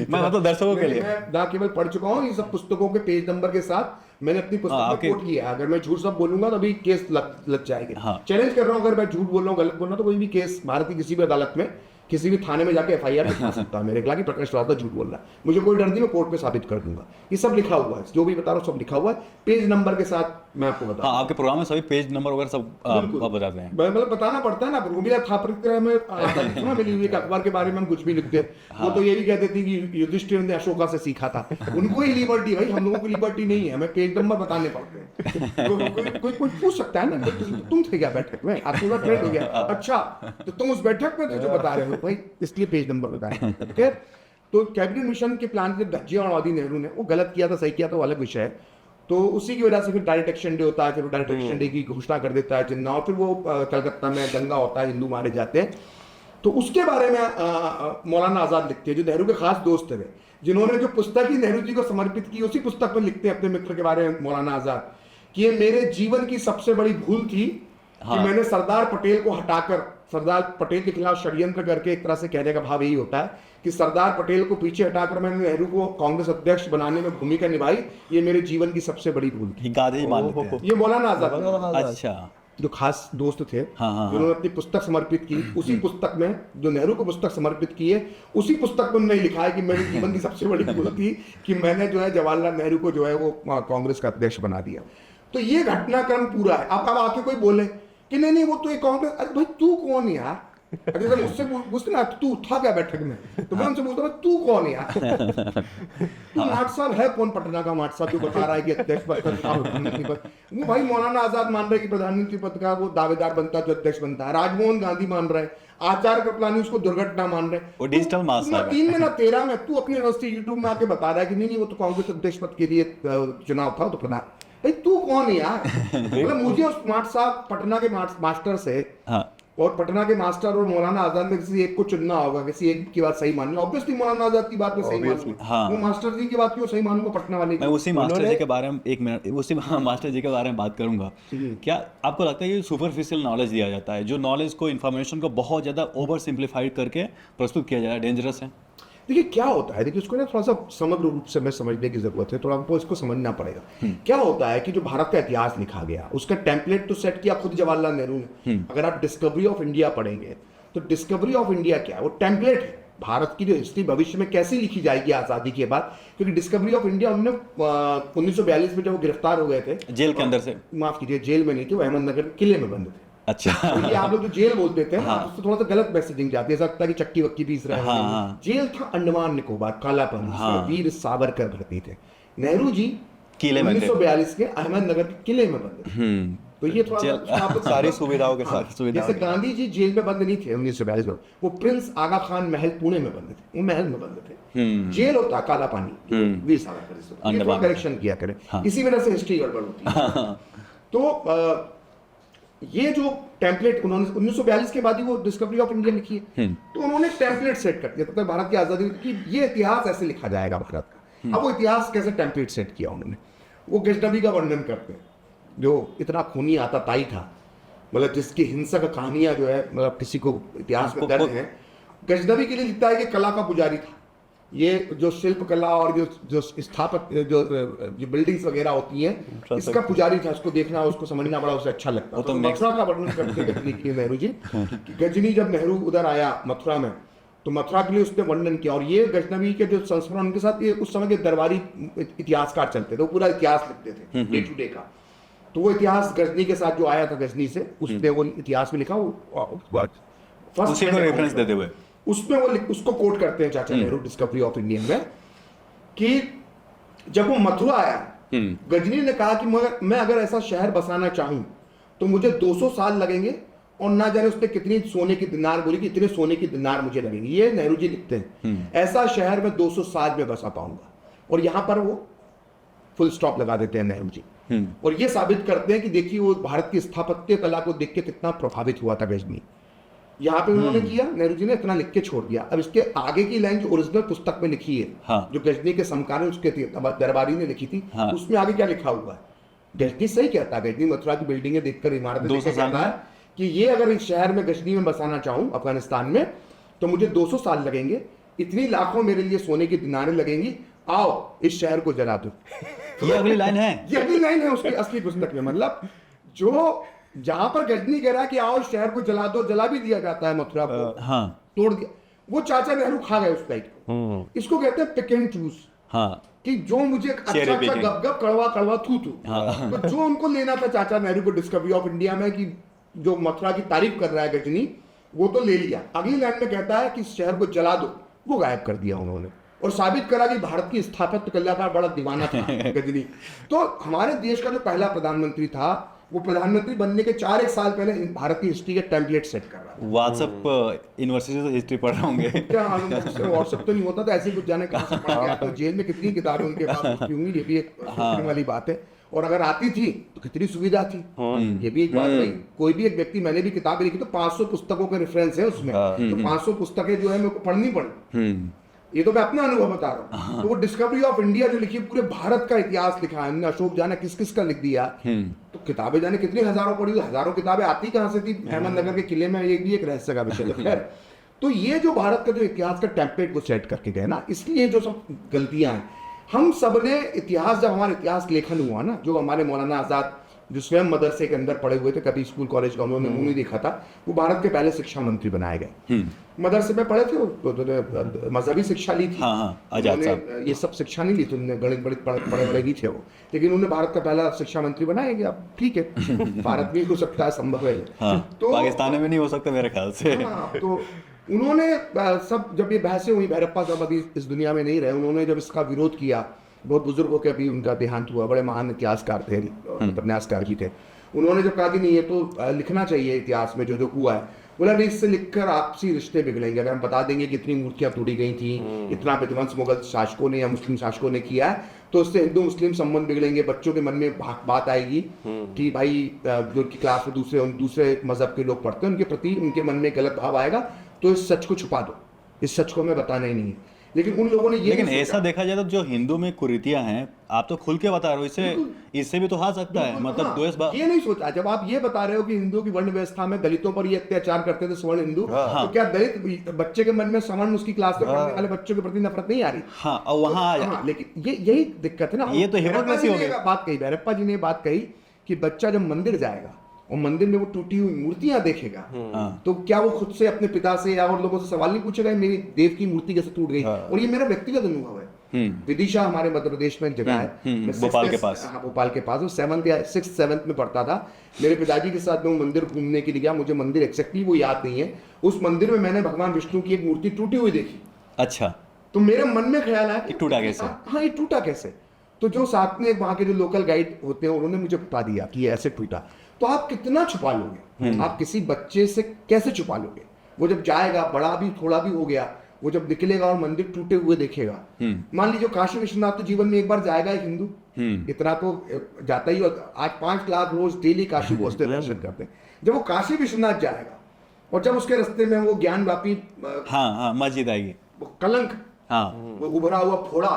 मैं मतलब दर्शकों के लिए मैं ना केवल पढ़ चुका हूँ, इन सब पुस्तकों के पेज नंबर के साथ मैंने अपनी पुस्तक में कोट किया है। अगर मैं झूठ सब बोलूंगा तो अभी केस लग जाएगी। हाँ। चैलेंज कर रहा हूँ, अगर मैं झूठ बोल रहा हूँ, गलत बोल रहा हूँ, तो कोई भी केस भारत की किसी भी अदालत में, किसी भी थाने में जाके FIR लिखा सकता है मेरे खिलाफ कि प्रकाश श्रीवास्तव झूठ बोल रहा है। मुझे कोई डर नहीं, मैं कोर्ट में साबित कर दूंगा। ये सब लिखा हुआ है, जो भी बता रहा हूँ सब लिखा हुआ है, पेज नंबर के साथ मैं आपको बता। हाँ, आपके प्रोग्राम में सभी पेज नंबर वगैरह सब आप बताते हैं। मतलब बताना पड़ता है ना। रोमिला थापरकर में सुना मिली हुई अखबार के बारे में हम कुछ भी लिखते हैं। वो तो ये भी कहते थे कि युधिष्ठिर ने अशोका से सीखा था। उनको ही लिबर्टी, भाई हम लोगों को लिबर्टी नहीं है, हमें पेज नंबर बताने पड़ते हैं। कोई पूछ सकता है ना, तुम थे क्या बैठक में? आपके साथ ट्रेंड हो गया, अच्छा तो तुम उस बैठक में थे जो बता रहे हो भाई, इसलिए पेज नंबर बताएं। तो कैबिनेट मिशन के प्लान के धज्जियां उड़ा दी नेहरू ने। वो गलत किया था, सही किया था, वो अलग विषय है। तो उसी की वजह से फिर डायरेक्ट एक्शन डे होता है, फिर डायरेक्ट एक्शन डे की घोषणा कर देता है जिन्ना, और फिर वो कलकत्ता में दंगा होता है, हिंदू मारे जाते हैं। तो उसके बारे में मौलाना आज़ाद लिखते हैं, जो नेहरू के खास दोस्त थे, जिन्होंने जो पुस्तक ही नेहरू जी को समर्पित की, उसी पुस्तक में लिखते हैं अपने मित्र के बारे में मौलाना आज़ाद कि ये मेरे जीवन की सबसे बड़ी भूल थी कि मैंने सरदार पटेल को हटाकर, सरदार पटेल के खिलाफ षड्यंत्र करके, एक तरह से कहने का भाव यही होता है कि सरदार पटेल को पीछे हटाकर मैंने नेहरू को कांग्रेस अध्यक्ष बनाने में भूमिका निभाई, ये मेरे जीवन की सबसे बड़ी भूल थी। गांधी जी मान लेते हैं। ये मौलाना आज़ाद अच्छा, जो खास दोस्त थे, हाँ। जिन्होंने अपनी पुस्तक समर्पित की, उसी पुस्तक में जो नेहरू को पुस्तक समर्पित की है, उसी पुस्तक में उन्होंने लिखा है कि मेरे जीवन की सबसे बड़ी भूल थी कि मैंने जो है जवाहरलाल नेहरू को जो है वो कांग्रेस का अध्यक्ष बना दिया। तो ये घटनाक्रम पूरा है। अब आके कोई बोले कि नहीं वो तो एक कांग्रेस, अरे भाई तू कौन है यार? अगर जब मुझसे पूछते ना तू था क्या बैठक में, तो मैं उनसे पूछता तू कौन है यार? तू माट साहब है कौन? पटना का माट साहब जो बता रहा है कि अध्यक्ष पद का प्रधानमंत्री पद, वो भाई मौलाना आजाद मान रहे कि प्रधानमंत्री पद का वो दावेदार बनता है जो अध्यक्ष बनता है, राजमोहन गांधी मान रहे, आचार्य कृपलानी उसको दुर्घटना मान रहे, वो डिजिटल मास ना 3 में ना 13 में तू अपनी यूनिवर्सिटी यूट्यूब में आके बता रहा है कि नहीं वो तो कांग्रेस अध्यक्ष पद के लिए चुनाव था, तो प्रधान भाई तू कौन है यार? मतलब मुझे उस माट साहब पटना के मास्टर से, हाँ, और पटना के मास्टर और मौलाना आजाद में किसी एक को चुनना होगा, किसी एक की बात सही माननी, ऑब्वियसली मौलाना आजाद की बात में सही मानूंगा, हाँ। वो मास्टर जी की बात क्यों सही मानूंगा पटना वाले मैं की? उसी मास्टर जी के बारे में एक मिनट, उसी मास्टर जी के बारे में बात करूंगा। क्या आपको लगता है ये सुपरफिशियल नॉलेज दिया जाता है, जो नॉलेज को, इन्फॉर्मेशन को बहुत ज़्यादा ओवर सिंप्लीफाइड करके प्रस्तुत किया जा रहा है, डेंजरस है? देखिए क्या होता है, देखिए उसको ना थोड़ा सा समग्र रूप से मैं समझने की जरूरत है, थोड़ा हमको इसको समझना पड़ेगा। क्या होता है कि जो भारत का इतिहास लिखा गया उसका टेम्पलेट तो सेट किया खुद जवाहरलाल नेहरू ने। अगर आप डिस्कवरी ऑफ इंडिया पढ़ेंगे तो डिस्कवरी ऑफ इंडिया क्या है, वो टेम्पलेट है भारत की जो हिस्ट्री भविष्य में कैसी लिखी जाएगी आज़ादी के बाद। क्योंकि डिस्कवरी ऑफ इंडिया उन्होंने 1942 में जब वो गिरफ्तार हो गए थे जेल के अंदर से, माफ कीजिए जेल में नहीं थे, वो अहमदनगर के किले में बंद थे। अच्छा, तो ये आप लोग जो जेल बोल देते हैं उससे थोड़ा सा गलत मैसेजिंग जाती है, ऐसा लगता है कि चक्की वक्की पीस रहे हैं। जेल था अंडमान निकोबार, कालापन, जिसमें वीर सावरकर भर्ती थे। नेहरू जी किले में थे, 1942 के अहमदनगर के किले में बंद थे। तो ये थोड़ा आप लोग सारी सुविधाओं के साथ, जैसे गांधी जी जेल में बंद नहीं थे 1942 में, वो प्रिंस आगा खान महल पुणे में बंद थे, वो महल में बंद थे। जेल होता काला पानी, वीर सावरकर, करेक्शन किया करें, इसी वजह से हिस्ट्री गड़बड़ होती है। तो ये जो टेम्पलेट उन्होंने 1942 के बाद ही वो डिस्कवरी ऑफ इंडिया लिखी है, तो उन्होंने टेम्पलेट सेट कर दिया तब भारत की आजादी की, ये इतिहास ऐसे लिखा जाएगा भारत का। अब वो इतिहास कैसे टेम्पलेट सेट किया उन्होंने, वो गजनबी का वर्णन करते हैं जो इतना खूनी आतताई था, मतलब जिसकी हिंसक कहानियां जो है मतलब किसी को इतिहास में दर्ज है। गजनबी के लिए लिखता है कि कला का पुजारी था, ये जो शिल्प कला और जो स्थापत जो बिल्डिंग्स वगैरह होती हैं, इसका पुजारी था, उसको देखना उसको समझना बड़ा उसे अच्छा लगता। तो मथुरा का वर्णन करते गजनी की नेहरू जी, गजनी जब नेहरू उधर आया मथुरा में, तो मथुरा के लिए उसने वर्णन किया। और ये गजनवी के जो संस्मरण उनके साथ ये उस समय के दरबारी इतिहासकार चलते थे, वो पूरा इतिहास लिखते थे डे टू डे का। तो वो इतिहास गजनी के साथ जो आया था गजनी से, उसने वो इतिहास में लिखा, वो उसी को रेफरेंस देते हुए उसमें वो उसको कोट करते हैं चाचा नेहरू डिस्कवरी ऑफ इंडिया में, कि जब वो मथुरा आया, गजनी ने कहा कि मैं अगर ऐसा शहर बसाना चाहूं तो मुझे 200 साल लगेंगे, और ना जाने उसने कितनी सोने की दिनार बोली कि इतने सोने की दिनार मुझे लगेंगे। ये नेहरू जी लिखते हैं, ऐसा शहर में 200 साल में बसा पाऊंगा। और यहां पर वो फुल स्टॉप लगा देते हैं नेहरू जी, और ये साबित करते हैं कि देखिए वो भारत की स्थापत्य कला को देख के कितना प्रभावित हुआ था गजनी। यहाँ पे उन्होंने किया, नेहरू जी ने इतना लिख के छोड़ दिया। अब इसके आगे की लाइन जो ओरिजिनल पुस्तक में लिखी है, जो गजनी के समकालीन उसके दरबारी ने लिखी थी, उसमें आगे क्या लिखा हुआ है? गजनी सही कहता है, गजनी मथुरा की बिल्डिंगें देखकर, इमारतें देखकर कहता है कि ये अगर इस शहर में गजनी में बसाना चाहूँ अफगानिस्तान में, तो मुझे 200 साल लगेंगे, इतनी लाखों मेरे लिए सोने की दिनारें लगेंगी, आओ इस शहर को जला दो। ये अगली लाइन है, ये अगली लाइन है उसकी असली पुस्तक में। मतलब जो जहां पर गजनी कह रहा है कि आओ शहर को जला दो, जला भी दिया जाता है मथुरा को, तोड़ दिया, वो चाचा नेहरू खा गए उस टाइप को। इसको कहते हैं पिक एंड चूज, कि जो मुझे अच्छा गप कड़वा कड़वा थू तो जो उनको लेना था चाचा नेहरू को डिस्कवरी ऑफ इंडिया में, कि जो मथुरा की तारीफ कर रहा है गजनी, वो तो ले लिया। अगली लाइन में कहता है कि शहर को जला दो, वो गायब कर दिया उन्होंने, और साबित करा कि भारत की स्थापत्य कला का बड़ा दीवाना था गजनी। तो हमारे देश का जो पहला प्रधानमंत्री था, वो प्रधानमंत्री बनने के 4-1 साल पहले भारत की हिस्ट्री के टेम्पलेट सेट कर रहा था। व्हाट्सएप यूनिवर्सिटी से हिस्ट्री पढ़ रहे होंगे क्या व्हाट्सएप तो नहीं होता, तो ऐसे कुछ जाने कहाँ से पढ़ गया, तो जेल में कितनी किताबें उनके पास होंगी, ये भी एक वाली बात है। और अगर आती थी तो कितनी सुविधा थी। ये भी एक बात रही। कोई भी एक व्यक्ति, मैंने भी किताबें लिखी तो 500 पुस्तकों के रेफरेंस है उसमें, तो 500 पुस्तकें जो है मेरे को पढ़नी पड़ी। ये तो मैं अपना अनुभव बता रहा हूँ। तो वो डिस्कवरी ऑफ इंडिया जो लिखी, पूरे भारत का इतिहास लिखा है हमने, अशोक जाने किस किस का लिख दिया। तो किताबें जाने कितनी हजारों पढ़ी, हजारों किताबें आती कहाँ से थी? अहमदनगर के किले में, ये भी एक रहस्य का विषय है। खैर, तो ये जो भारत का जो इतिहास का टेम्पलेट को सेट करके गए ना, इसलिए जो सब गलतियां हैं, हम सब ने इतिहास, जब हमारा इतिहास लेखन हुआ ना, जो हमारे मौलाना आजाद जो स्वयं मदरसे के अंदर पढ़े हुए थे, कभी स्कूल कॉलेज का उन्होंने मुंह नहीं देखा था, वो भारत के पहले शिक्षा मंत्री बनाए गए। मदरसे में पढ़े थे, उन्होंने मजहबी शिक्षा ली थी। आजाद साहब ये सब शिक्षा नहीं ली थी उन्होंने, गणित बड़े पढ़े नहीं थे वो, लेकिन उन्होंने भारत का पहला शिक्षा मंत्री बनाया गया। अब ठीक है, भारत में हो सकता है, संभव है। तो पाकिस्तान में नहीं हो सकता मेरे ख्याल से। तो उन्होंने सब, जब ये बहसें हुई, भैरप्पा साहब अभी इस दुनिया में नहीं रहे, उन्होंने जब इसका विरोध किया, बहुत बुजुर्गों के अभी उनका देहांत हुआ, बड़े महान इतिहासकार थे, उपन्यासकार भी थे, उन्होंने जब कहा कि नहीं, ये तो लिखना चाहिए इतिहास में जो जो हुआ है, बोला नहीं, इससे लिखकर आपसी रिश्ते बिगड़ेंगे। अगर हम बता देंगे कि इतनी मूर्तियां तोड़ी गई थी, इतना विध्वंस मुगल शासकों ने या मुस्लिम शासकों ने किया है, तो उससे हिंदू मुस्लिम संबंध बिगड़ेंगे, बच्चों के मन में बात आएगी कि भाई जो उनकी क्लास में दूसरे मजहब के लोग पढ़ते हैं, उनके प्रति उनके मन में गलत भाव आएगा, तो इस सच को छुपा दो, इस सच को हमें बताना ही नहीं है। लेकिन उन लोगों ने ये, लेकिन ऐसा देखा जाए तो जो हिंदू में कुरीतियां हैं, आप तो खुल के बता रहे हो, इससे भी तो हा सकता है, मतलब ये नहीं सोचा। जब आप ये बता रहे हो कि हिंदुओं की वर्ण व्यवस्था में दलितों पर ये अत्याचार करते थे सवर्ण हिंदू, तो क्या दलित बच्चे के मन में सवर्ण उसकी क्लास में पढ़ने वाले बच्चों के प्रति नफरत नहीं आ रही? हाँ, और वहाँ लेकिन यही दिक्कत है ना। ये तो हिपोक्रेसी हो गई। बात कही भैरप्पा जी ने, बात कही कि बच्चा जब मंदिर जाएगा और मंदिर में वो टूटी हुई मूर्तियां देखेगा, तो क्या वो खुद से, अपने पिता से या और लोगों से सवाल नहीं पूछेगा मेरी देव की मूर्ति कैसे टूट गई? और ये मेरा व्यक्तिगत अनुभव है। विदिशा हमारे मध्य प्रदेश में एक जगह है, भोपाल के पास। हाँ, भोपाल के पास। वो 7th या 6th 7th में पढ़ता था। मेरे पिताजी के साथ में मंदिर घूमने के लिए गया, मुझे मंदिर एक्जैक्टली वो याद नहीं है। उस मंदिर में मैंने भगवान विष्णु की एक मूर्ति टूटी हुई देखी। अच्छा, तो मेरे मन में ख्याल आया कि टूटा कैसे? हाँ, ये टूटा कैसे? तो जो साथ में वहाँ के जो लोकल गाइड होते हैं, उन्होंने मुझे बता दिया कि ये ऐसे टूटा। तो आप कितना छुपा लोगे? आप किसी बच्चे से कैसे छुपा लोगे? वो जब जाएगा, बड़ा भी थोड़ा भी हो गया, वो जब निकलेगा और मंदिर टूटे हुए देखेगा, मान लीजिए काशी विश्वनाथ तो जीवन में एक बार जाएगा एक हिंदू, इतना तो जाता ही। आज 5 लाख रोज डेली काशी पहुंचते दर्शन करते हैं। जब वो काशी विश्वनाथ जाएगा और जब उसके रास्ते में वो ज्ञान व्यापी मस्जिद आएगी, वो कलंक, वो उभरा हुआ फोड़ा,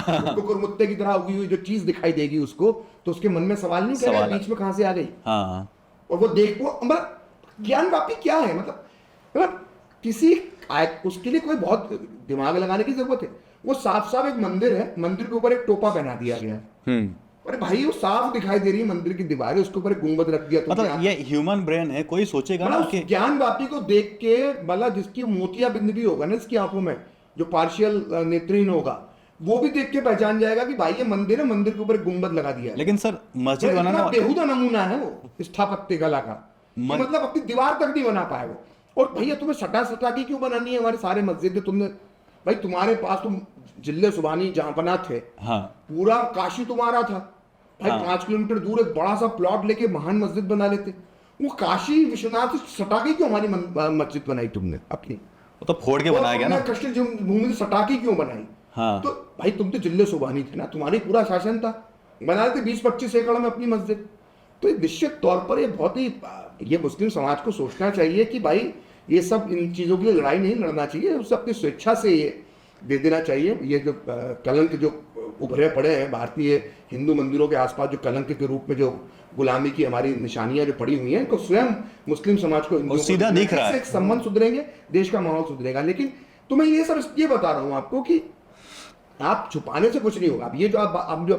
उसको कुरमुत्ते की तरह उगी हुई जो चीज दिखाई देगी उसको, तो उसके मन में सवाल नहीं करेगा बीच में कहां से आ गई। और वो देख, वो ज्ञान व्यापी क्या है, मतलब किसी उसके लिए कोई बहुत दिमाग लगाने की जरूरत है? वो साफ साफ एक मंदिर है, मंदिर के ऊपर एक टोपा पहना दिया गया है। अरे भाई, वो साफ दिखाई दे रही है मंदिर की दीवारें, उसके ऊपर एक गुंबद रख दिया। तो मतलब ये ह्यूमन ब्रेन है, कोई सोचेगा ना कि ज्ञान व्यापी को देख के, मतलब जिसकी मोतिया बिंद भी होगा ना इसकी आंखों में, जो पार्शियल नेत्रहीन होगा, वो भी देख के पहचान जाएगा कि भाई ये मंदिर है, मंदिर के ऊपर गुंबद लगा दिया है। लेकिन सर, मस्जिद बनाना बेहुदा नमूना है वो स्थापत्य कला का, मतलब अपनी दीवार तक नहीं बना पाए वो। और भैया तुम्हें सटा के क्यों बनानी है हमारे सारे मस्जिद? तुमने भाई, तुम्हारे पास तुम जिले सुबानी जहांपना थे, पूरा काशी तुम्हारा था भाई, 5 किलोमीटर दूर एक बड़ा सा प्लॉट लेके महान मस्जिद बना लेते। वो काशी विश्वनाथ से सटा के क्यों हमारी मस्जिद बनाई तुमने अपनी? वो तो फोड़ के बनाया गया ना। कृष्ण भूमि से सटा के क्यों बनाई? तो भाई तुम तो जिले सुबानी थे ना, तुम्हारी पूरा शासन था, बना लेते 20-25 एकड़ में अपनी मस्जिद। तो निश्चित तौर पर ये बहुत ही, ये मुस्लिम समाज को सोचना चाहिए कि भाई ये सब, इन चीज़ों के लिए लड़ाई नहीं लड़ना चाहिए, उसे अपनी स्वेच्छा से ये दे देना चाहिए। ये जो कलंक जो उभरे पड़े हैं भारतीय हिंदू मंदिरों के आसपास, जो कलंक के रूप में जो गुलामी की हमारी निशानियां जो पड़ी हुई हैं, इनको स्वयं मुस्लिम समाज को सीधा दिख रहा है। संबंध सुधरेंगे, देश का माहौल सुधरेगा। लेकिन तो मैं ये सब ये बता रहा हूँ आपको कि आप छुपाने से कुछ नहीं होगा। अब ये जो आप जो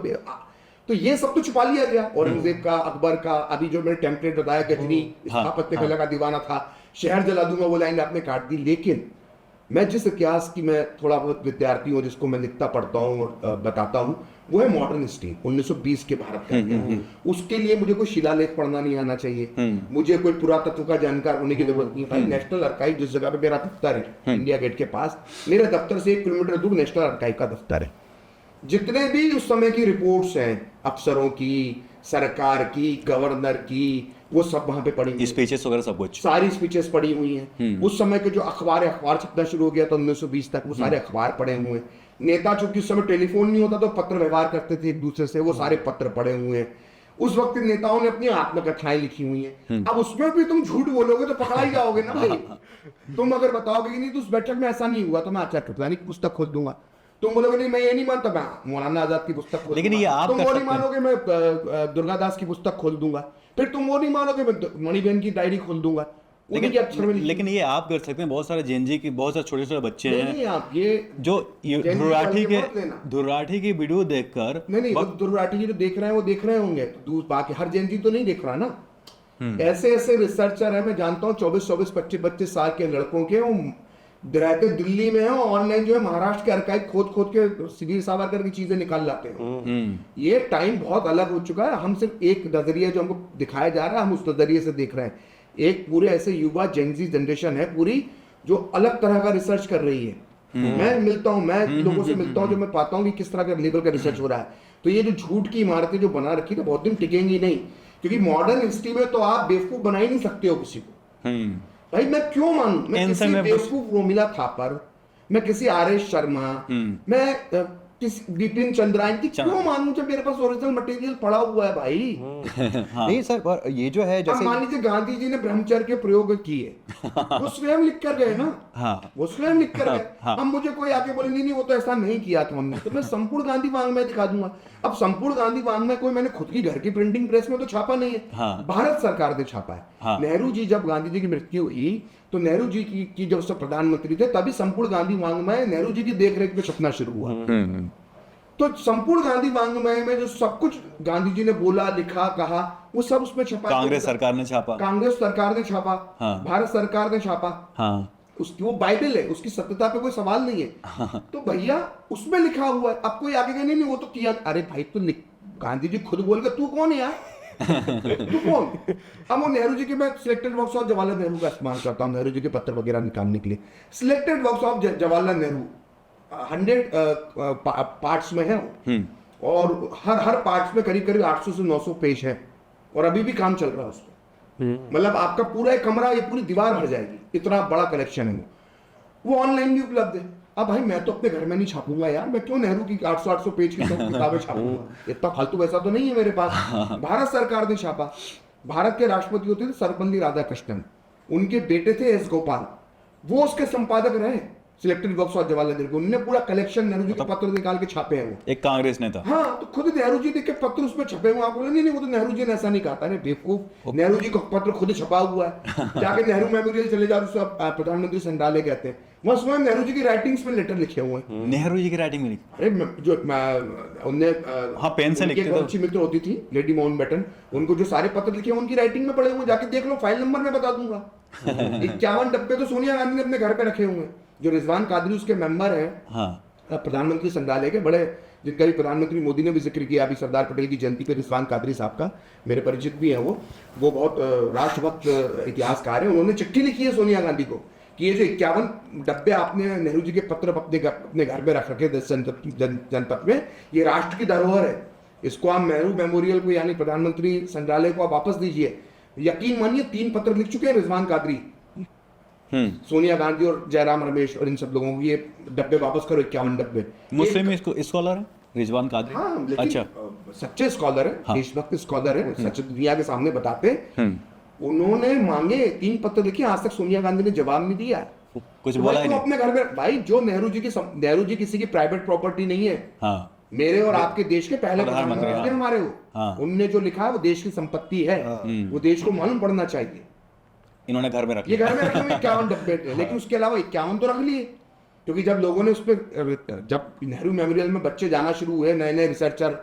तो ये सब तो छुपा लिया गया, औरंगजेब का, अकबर का। अभी जो मैंने टेम्पलेट बताया, गजनी स्थापत्य कला का दीवाना था, शहर जला दूंगा, वो लाइन आपने काट दी। लेकिन मैं जिस इतिहास की मैं थोड़ा बहुत विद्यार्थी हूँ, जिसको मैं लिखता पढ़ता हूँ और बताता हूँ, वो है मॉडर्न हिस्ट्री 1920 के भारत का। उसके लिए मुझे कोई शिलालेख पढ़ना नहीं आना चाहिए, मुझे कोई पुरातत्व का जानकार होने की जरूरत नहीं है। भाई नेशनल आर्काइव जिस जगह पे मेरा दफ्तर है, इंडिया गेट के पास, मेरे दफ्तर से 1 किलोमीटर दूर नेशनल आर्काइव का दफ्तर है। जितने भी उस समय की रिपोर्ट्स हैं, अफसरों की, सरकार की, गवर्नर की, वो सब वहां पे पड़ी हुई, स्पीचेस वगैरह सब कुछ, सारी स्पीचेस पड़ी हुई हैं। उस समय के जो अखबार छपना शुरू हो गया था 1920 तक, वो सारे अखबार पड़े हुए हैं। नेता, चूंकि उस समय टेलीफोन नहीं होता तो पत्र व्यवहार करते थे एक दूसरे से, वो सारे पत्र पड़े हुए हैं। उस वक्त के नेताओं ने अपनी आत्मकथाएं लिखी हुई हैं। अब उसमें भी तुम झूठ बोलोगे तो पकड़ा ही जाओगे ना भाई। तुम अगर बताओगे कि नहीं तो उस बैठक में ऐसा नहीं हुआ तो मैं आचार्य कृपलानी की पुस्तक खोल दूंगा। तुम बोलोगे नहीं मैं ये नहीं मानता, मैं मौलाना आजाद की पुस्तक खोल लेकिन दूंगा। ये आप तुम कर वो सकते नहीं मानोगे मैं दुर्गादास की पुस्तक खोल दूंगा। फिर तुम वो नहीं मानोगे मैं मणिबेन की डायरी खोल दूंगा। उन्हीं के अक्षर में लिखी। लेकिन ये आप कर सकते हैं। बहुत सारे जेनजी की बहुत सारे छोटे छोटे बच्चे नहीं हैं नहीं, आप ये जो जेनजी धुर्राठी वाले मत लेना। धुर्राठी की वीडियो देखकर नहीं वो दुर्राठी जी जो देख रहे हैं वो देख रहे होंगे, तो बाकी हर जयंती तो नहीं देख रहा ना। ऐसे ऐसे रिसर्चर है, मैं जानता हूँ 24 25 साल के लड़कों के, वो रहते दिल्ली में है, ऑनलाइन जो है महाराष्ट्र के अर्काइव खोद खोद के वीर सावरकर की चीजें निकाल लाते हैं। ये टाइम बहुत अलग हो चुका है। हम सिर्फ एक नजरिया जो हमको दिखाया जा रहा है, हम उस नजरिए से देख रहे हैं। एक पूरे ऐसे युवा जेनजी जनरेशन है पूरी जो अलग तरह का रिसर्च कर रही है। मैं मिलता हूँ, मैं लोगों से मिलता हूँ जो मैं पाता हूँ कि किस तरह का लेवल का रिसर्च हो रहा है। तो ये जो झूठ की इमारतें जो बना रखी है बहुत दिन टिकेंगी नहीं, क्योंकि मॉडर्न हिस्ट्री में तो आप बेवकूफ बना ही नहीं सकते हो किसी को। भाई मैं क्यों मानूं? मैं किसी बेवकूफ रोमिला थापर, मैं किसी आर.एस. शर्मा, मैं किसी बिपिन चंद्रायन की क्यों मानूं जब मेरे पास ओरिजिनल मटेरियल पड़ा हुआ है भाई। नहीं सर, पर ये जो है अब जैसे मान लीजिए गांधी जी ने ब्रह्मचर्य के प्रयोग किए, वो स्वयं लिख कर गए ना। हाँ। वो स्वयं लिख कर गए। अब मुझे कोई आके बोले नहीं नहीं वो तो ऐसा नहीं किया था हमने, तो मैं संपूर्ण गांधी वांग्मय दिखा दूंगा। अब संपूर्ण गांधी वांग्मय कोई मैंने खुद की घर की प्रिंटिंग प्रेस में तो छापा नहीं है। हाँ। भारत सरकार ने छापा है। हाँ। नेहरू जी जब गांधी जी की मृत्यु हुई तो नेहरू जी की जब सब प्रधानमंत्री थे तभी संपूर्ण गांधी वांग्मय नेहरू जी की देखरेख में छपना शुरू हुआ। तो संपूर्ण गांधी वांग्मय में जो सब कुछ गांधी जी ने बोला, लिखा, कहा, वो सब उसमें छपा। कांग्रेस सरकार ने छापा। कांग्रेस सरकार ने छापा। हाँ। भारत सरकार ने छापा। हाँ। उसकी वो बाइबल है, उसकी सत्यता पे कोई सवाल नहीं है। तो भैया उसमें लिखा हुआ है। अब कोई आगे कहे नहीं नहीं वो तो किया। अरे भाई तू गांधी जी खुद बोल के तू कौन है यार? तू कौन? अब वो नेहरू जी के, मैं selected works of Jawaharlal Nehru का इस्तेमाल करता हूँ नेहरू जी के पत्र वगैरह निकालने के लिए। Selected works of Jawaharlal Nehru 100 parts में है, और हर पार्ट्स में करीब करीब 800 से 900 पेज है, और अभी भी काम चल रहा है उस पर। मतलब आपका पूरा एक कमरा, ये पूरी दीवार भर जाएगी, इतना बड़ा कलेक्शन है वो ऑनलाइन भी उपलब्ध है। अब भाई मैं तो अपने घर में नहीं छापूंगा यार, मैं क्यों नेहरू की 800 पेज की सब किताबें छापूंगा? इतना फालतू पैसा तो नहीं है मेरे पास। भारत सरकार ने छापा। भारत के राष्ट्रपति होते थे सर्वपल्ली राधाकृष्णन, उनके बेटे थे एस गोपाल, वो उसके संपादक रहे selected works of Jawaharlal Nehru. उन्होंने पूरा कलेक्शन नेहरू जी के पत्र निकाल के छापे हैं वो। एक कांग्रेस नेता। हाँ, तो खुद नेहरू जी के पत्र उसमें छपे हुए। आप बोले नहीं नहीं वो तो नेहरू जी ने ऐसा नहीं कहा था। अरे बेवकूफ, नेहरू जी का पत्र खुद छपा हुआ है। जाके नेहरू मेमोरियल चले जाओ, उसको प्रधानमंत्री संग्रहालय कहते हैं, वहाँ स्वयं नेहरू जी की राइटिंग्स में लेटर लिखे हुए हैं। नेहरू जी की राइटिंग में लिखी। अरे जो उनने हाँ, पेन से लिखते थे। अच्छी मित्र होती थी लेडी माउंटबेटन, उनको जो सारे पत्र लिखे उनकी राइटिंग में पड़े हुए, जाके देख लो, फाइल नंबर मैं बता दूंगा। 51 डब्बे तो सोनिया गांधी ने अपने घर पे रखे हुए हैं। जो रिजवान कादरी उसके मेंबर हैं, हाँ, प्रधानमंत्री संग्रहालय के बड़े, जिनका भी प्रधानमंत्री मोदी ने भी जिक्र किया अभी सरदार पटेल की जयंती पे, रिजवान कादरी साहब का, मेरे परिचित भी हैं वो बहुत राष्ट्रभक्त इतिहासकार है। उन्होंने चिट्ठी लिखी है सोनिया गांधी को कि ये जो 51 डब्बे आपने नेहरू जी के पत्र अपने घर में रख रखे जनपद में, ये राष्ट्र की धरोहर है, इसको आप नेहरू मेमोरियल को यानी प्रधानमंत्री संग्रहालय को आप वापस दीजिए। यकीन मानिए 3 पत्र लिख चुके हैं रिजवान कादरी सोनिया गांधी और जयराम रमेश और इन सब लोगों को, ये डब्बे वापस करो, 51 डब्बे। मुस्लिम इसको स्कॉलर है रिजवान कादरी। हाँ, लेकिन अच्छा, सच्चे स्कॉलर है, हाँ। देशभक्त स्कॉलर है, सच दुनिया के सामने बताते। उन्होंने मांगे 3 पत्र लिखे, आज तक सोनिया गांधी ने जवाब नहीं दिया। कुछ बोला ही नहीं। अपने घर में भाई, जो नेहरू जी किसी की प्राइवेट प्रॉपर्टी नहीं है। हाँ, मेरे और आपके देश के पहले प्रधानमंत्री, प्रधानमंत्री हमारे हो। हाँ। उनने जो लिखा है वो देश की संपत्ति है, वो देश को मालूम पड़ना चाहिए। इन्होंने घर में रख ये लिया। घर में रखे हुए 51 डब्बे थे, लेकिन उसके अलावा 51 तो रख लिए, क्योंकि जब लोगों ने उस पर, जब नेहरू मेमोरियल में बच्चे जाना शुरू हुए, नए नए रिसर्चर,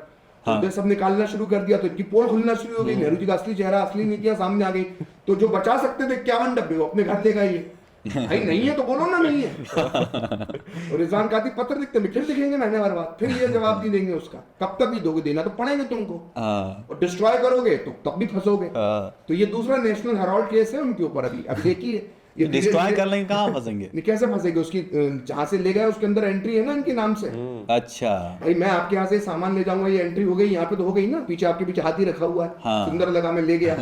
हाँ। तो सब निकालना शुरू कर दिया, तो इनकी पोल खुलना शुरू हो गई, नेहरू जी का असली चेहरा, असली नीतियां सामने आ गई। तो जो बचा सकते थे 51 डब्बे, वो अपने घर ले गए। भाई नहीं है तो बोलो ना नहीं है। और रिजवान कादरी पत्र लिखते हैं, फिर दिखेंगे महीने भर बाद, फिर ये जवाब नहीं देंगे उसका। कब तक भी दोगे, देना तो पड़ेगा तुमको, और डिस्ट्रॉय करोगे तो तब भी फंसोगे। तो ये दूसरा नेशनल हेराल्ड केस है उनके ऊपर। अभी देखिए ये डिस्ट्रॉय कर लेंगे, कहाँ फंसेंगे? नहीं, कैसे फंसेंगे? उसकी जहां से ले गए उसके अंदर एंट्री है ना इनके नाम से। अच्छा, भाई मैं आपके यहाँ से सामान ले जाऊंगा, ये एंट्री हो गई, यहाँ पे तो हो गई ना, पीछे आपके पीछे हाथी रखा हुआ है। हाँ। सुंदर लगा, मैं ले गया।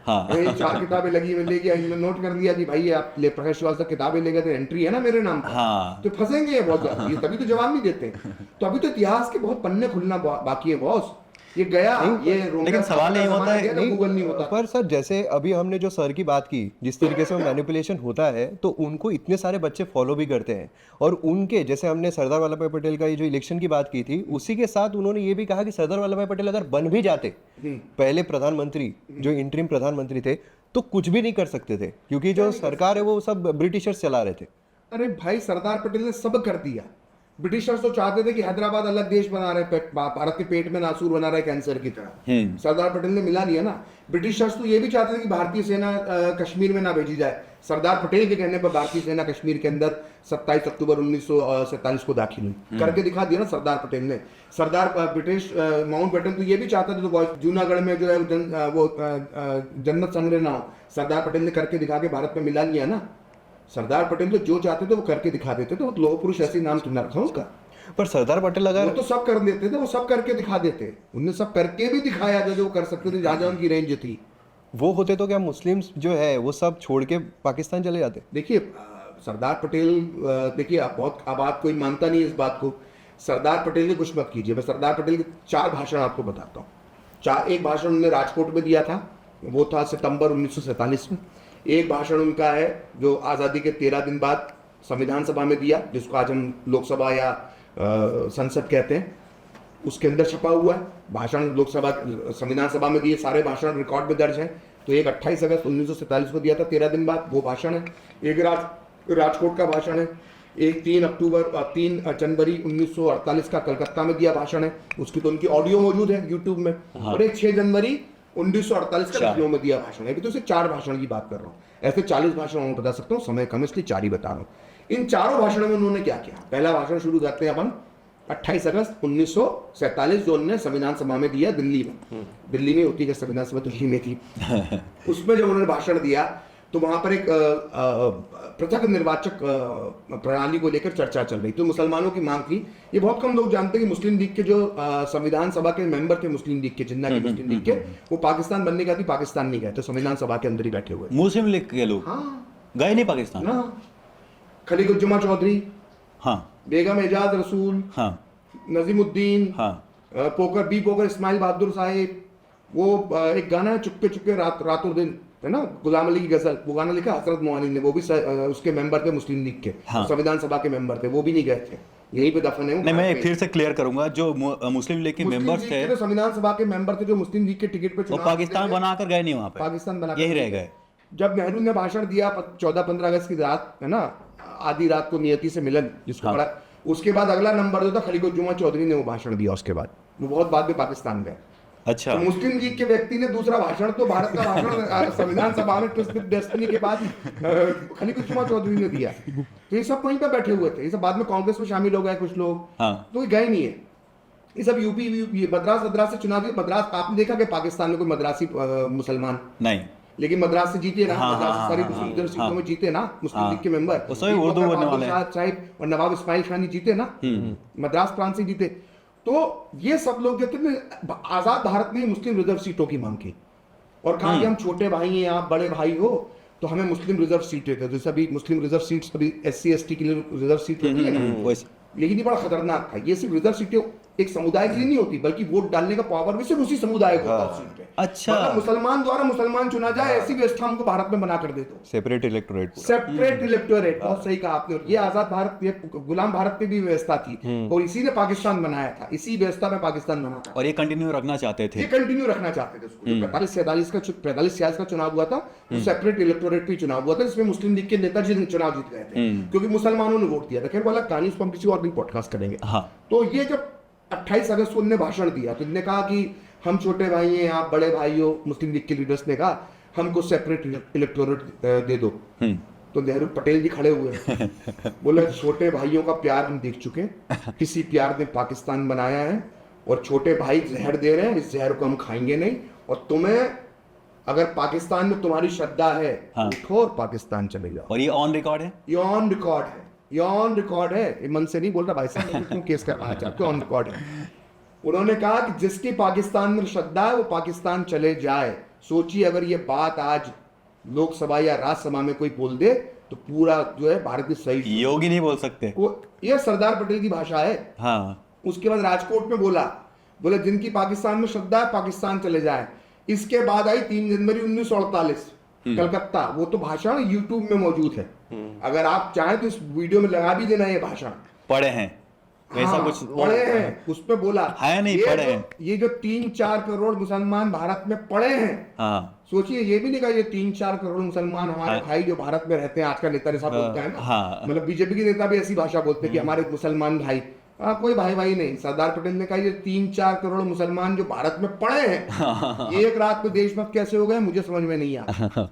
हाँ, ये 4 किताबें लगी, मैं ले गया, इन्होंने नोट कर लिया कि भाई ये आप प्रकाश श्रीवास्तव किताबें ले गए थे, एंट्री है ना मेरे नाम पर। हाँ, तो फंसेंगे ये बहुत ज्यादा, ये तभी तो जवाब नहीं देते। तो अभी तो इतिहास के बहुत पन्ने खुलना बाकी है बॉस। ये गया, ये लेकिन सवाल यही होता है, नहीं गूगल नहीं होता। पर सर जैसे अभी हमने जो सर की बात की, जिस तरीके से मैनिपुलेशन होता है तो उनको इतने सारे बच्चे फॉलो भी करते हैं, और उनके जैसे हमने सरदार वल्लभ भाई पटेल का ये जो इलेक्शन की बात की थी, उसी के साथ उन्होंने ये भी कहा कि सरदार वल्लभ भाई पटेल अगर बन भी जाते पहले प्रधानमंत्री, जो इंटरिम प्रधानमंत्री थे, तो कुछ भी नहीं कर सकते थे, क्योंकि जो सरकार है वो सब ब्रिटिशर्स चला रहे थे। अरे भाई सरदार पटेल ने सब कर दिया। ब्रिटिशर्स तो चाहते थे कि हैदराबाद अलग देश बना रहे, भारत के पेट में नासूर बना रहे कैंसर की तरह। सरदार पटेल ने मिला लिया ना। ब्रिटिशर्स तो ये भी चाहते थे कि भारतीय सेना कश्मीर में ना भेजी जाए। सरदार पटेल के कहने पर भारतीय सेना कश्मीर के अंदर 27 अक्टूबर 1947 को दाखिल हुई। करके दिखा दिया ना सरदार पटेल ने। ब्रिटिश माउंटबेटन तो ये भी चाहता था तो जूनागढ़ में जो है जन्नत संग्रह ना हो, सरदार पटेल ने करके दिखा के भारत में मिला लिया ना। सरदार पटेल तो जो चाहते थे वो करके दिखा देते थे। वो लोह पुरुष ऐसे नाम सुना रखा उसका। पर सरदार पटेल वो अगर तो सब कर देते थे, वो सब करके दिखा देते। उनने सब करके भी दिखाया जो वो कर सकते थे, जहां जहां उनकी रेंज थी। वो होते तो क्या मुस्लिम्स जो है वो सब छोड़ के पाकिस्तान चले जाते? देखिए सरदार पटेल, देखिए आप कोई मानता नहीं इस बात को। सरदार पटेल की कुछ मत कीजिए। मैं सरदार पटेल के 4 भाषण आपको बताता हूँ। एक भाषण उन्होंने राजकोट में दिया था, वो था सितंबर 1947 में। एक भाषण उनका है जो आज़ादी के 13 दिन बाद संविधान सभा में दिया, जिसको आज हम लोकसभा या संसद कहते हैं, उसके अंदर छपा हुआ है भाषण। लोकसभा संविधान सभा में दिए सारे भाषण रिकॉर्ड में दर्ज हैं। तो एक 28 अगस्त 1947 को दिया था 13 दिन बाद, वो भाषण है। एक राजकोट का भाषण है। एक 3 जनवरी 1948 का कलकत्ता में दिया भाषण है, उसकी तो उनकी ऑडियो मौजूद है यूट्यूब में। और एक 6 जनवरी 1948 का लखनऊ में दिया भाषण है। तो सिर्फ 4 भाषण की बात कर रहा हूँ। ऐसे 40 भाषण मैं बता सकता हूँ, समय कम इसलिए 4 ही बता रहा हूँ। इन 4 भाषणों में उन्होंने क्या किया? पहला भाषण शुरू करते हैं अपन 28 अगस्त 1947 जो उन्होंने संविधान सभा में दिया दिल्ली में। दिल्ली में होती है संविधान सभा, दिल्ली में थी। उसमें जब उन्होंने भाषण दिया तो वहां पर एक पृथक निर्वाचक प्रणाली को लेकर चर्चा चल रही। तो मुसलमानों की मांग थी। ये बहुत कम लोग जानते हैं कि मुस्लिम लीग के जो संविधान सभा के मेंबर थे, मुस्लिम लीग के, जिन्ना के मुस्लिम लीग के, वो पाकिस्तान बनने का थी, पाकिस्तान नहीं गए थे, संविधान सभा के अंदर ही बैठे हुए। मुस्लिम लीग के लोग गए नहीं पाकिस्तान? हाँ, खलीकुज्जमा चौधरी, हाँ, बेगम एजाज रसूल, हाँ, नजीमुद्दीन, हाँ, पोकर इस्माइल बहादुर साहिब। वो एक गाना है चुपके चुपके रातों दिन, है ना, गुलाम अली की गजल, वो गाना लिखा हजरत मोहानी ने। वो भी उसके मेंबर थे मुस्लिम लीग के, संविधान सभा के मेंबर थे। वो भी नहीं गए थे, यहीं पे दफन है। नहीं, मैं फिर से क्लियर करूंगा, जो मुस्लिम लीग के मेंबर्स थे, संविधान सभा के मेंबर थे, जो मुस्लिम लीग के टिकट पे वो पाकिस्तान बनाकर गए नहीं, वहां पे पाकिस्तान बना यही रह गए। जब नेहरू ने भाषण दिया 14-15 अगस्त की रात, है ना, आधी रात को नियति से मिलन जिसको पढ़ा, उसके बाद अगला नंबर जो था खलीकुज्जमा चौधरी ने वो भाषण दिया। उसके बाद वो बहुत बाद में पाकिस्तान गए। अच्छा, तो मुस्लिम लीग के व्यक्ति ने दूसरा भाषण, तो भारत का भाषण संविधान सभा में ट्विस्ट विद डेस्टिनी के बाद खलीकुज्जमा चौधरी ने दिया। तो ये सब वहीं पे बैठे हुए थे। ये सब बाद में कांग्रेस में शामिल हो गए कुछ लोग, तो ये गए नहीं है। ये सब यूपी मद्रास से चुनाव दिया। मद्रास आपने देखा कि पाकिस्तान में कोई मद्रासी मुसलमान नहीं, लेकिन मद्रास से जीते ना। मद्रास से सारी मुस्लिम सीटों में जीते ना मुस्लिम लीग के मेंबर। उर्दू बोलने वाले साहिब और नवाब इस्माइल खान जीते ना, मद्रास प्रांत से जीते। तो ये सब लोग जो थे, आजाद भारत में मुस्लिम रिजर्व सीटों की मांग की और कहा कि हम छोटे भाई हैं, आप बड़े भाई हो, तो हमें मुस्लिम रिजर्व सीटें थे। जैसे अभी मुस्लिम रिजर्व सीट्स अभी SC/ST के लिए रिजर्व सीट होती है ना, लेकिन ये बड़ा खतरनाक था। ये सिर्फ रिजर्व सीटें एक समुदाय के लिए नहीं होती, बल्कि वोट डालने का पावर भी सिर्फ उसी समुदाय को होता है सीट पे। अच्छा, मतलब मुसलमान द्वारा मुसलमान चुना जाए, ऐसी व्यवस्था हमको भारत में बना कर दे दो। Separate electorate. बहुत सही कहा आपने। ये आजाद भारत, ये गुलाम भारत में भी व्यवस्था थी और इसी ने पाकिस्तान बनाया था। इसी व्यवस्था में पाकिस्तान बना था और ये कंटिन्यू रखना चाहते थे। ये कंटिन्यू रखना चाहते थे उसको। 45-46 का चुनाव हुआ था, सेपरेट इलेक्टोरेट भी चुनाव हुआ था, जिसमें मुस्लिम लीग के नेताजी चुनाव जीत गए थे क्योंकि मुसलमानों ने वोट दिया था। खैर वाला कहानी उसको हम किसी और दिन पॉडकास्ट करेंगे। तो ये जब 28 अगस्त को उन्होंने भाषण दिया तो इन्होंने कहा कि हम छोटे भाई हैं, आप बड़े भाई हो। मुस्लिम लीग के लीडर्स ने कहा हमको सेपरेट इलेक्टोरेट दे दो। तो नेहरू पटेल जी खड़े हुए, बोले छोटे भाइयों का प्यार हम देख चुके, किसी प्यार ने पाकिस्तान बनाया है और छोटे भाई जहर दे रहे हैं, इस जहर को हम खाएंगे नहीं। और तुम्हें अगर पाकिस्तान में तुम्हारी श्रद्धा है, उठो और पाकिस्तान चले जाओ। और ये ऑन रिकॉर्ड है, ये ऑन रिकॉर्ड है, ये ऑन रिकॉर्ड है। ये मन से नहीं बोल रहा भाई साहब, क्यों केस करना चाहते हो, ऑन रिकॉर्ड है। उन्होंने कहा कि जिसकी पाकिस्तान में श्रद्धा है वो पाकिस्तान चले जाए। सोचिए अगर ये बात आज लोकसभा या राज्यसभा में कोई बोल दे तो पूरा जो है भारत की सही। योगी नहीं बोल सकते, ये सरदार पटेल की भाषा है। हाँ। उसके बाद राजकोट में बोला, बोले जिनकी पाकिस्तान में श्रद्धा है पाकिस्तान चले जाए। इसके बाद आई 3 जनवरी 1948 कलकत्ता, वो तो भाषण यूट्यूब में मौजूद है, अगर आप चाहें तो इस वीडियो में लगा भी देना ये भाषण। पढ़े हैं वैसा हाँ, कुछ पढ़े हैं, उसमें बोला है नहीं, पढ़े हैं। ये जो 3-4 करोड़ मुसलमान भारत में पड़े हैं, हाँ सोचिए ये भी नहीं कहा ये 3-4 करोड़ मुसलमान हमारे भाई जो भारत में रहते हैं, आज का नेता ऐसा बोलता है ना, हाँ। मतलब बीजेपी के नेता भी ऐसी भाषा बोलते हैं कि हमारे मुसलमान भाई, कोई भाई भाई नहीं। सरदार पटेल ने कहा ये 3-4 करोड़ मुसलमान जो भारत में पड़े हैं, ये एक रात में देशभक्त कैसे हो गए मुझे समझ में नहीं आता।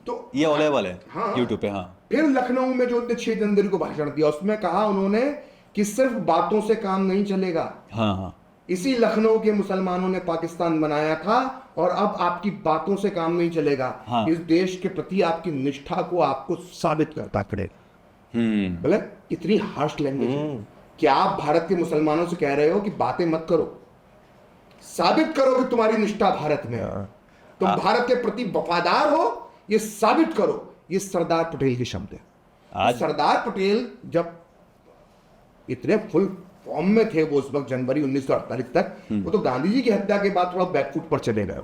तो ये अवेलेबल है हाँ। यूट्यूब पे। हाँ फिर लखनऊ में जो 6 जनवरी को भाषण दिया, उसमें कहा उन्होंने कि सिर्फ बातों से काम नहीं चलेगा। हाँ हाँ इसी लखनऊ के मुसलमानों ने पाकिस्तान बनाया था, और अब आपकी बातों से काम नहीं चलेगा। हाँ। इस देश के प्रति आपकी निष्ठा को आपको साबित करता पड़ेगा। बोले इतनी हार्श लैंग्वेज कि आप भारत के मुसलमानों से कह रहे हो कि बातें मत करो, साबित करो कि तुम्हारी निष्ठा भारत में है, तुम भारत के प्रति वफादार हो, ये साबित करो। ये सरदार पटेल के शब्द है। आज सरदार पटेल जब इतने फुल फॉर्म में थे वो उस वक्त जनवरी 1948 तक, वो तो गांधी जी की हत्या के बाद थोड़ा बैकफुट पर चले गए।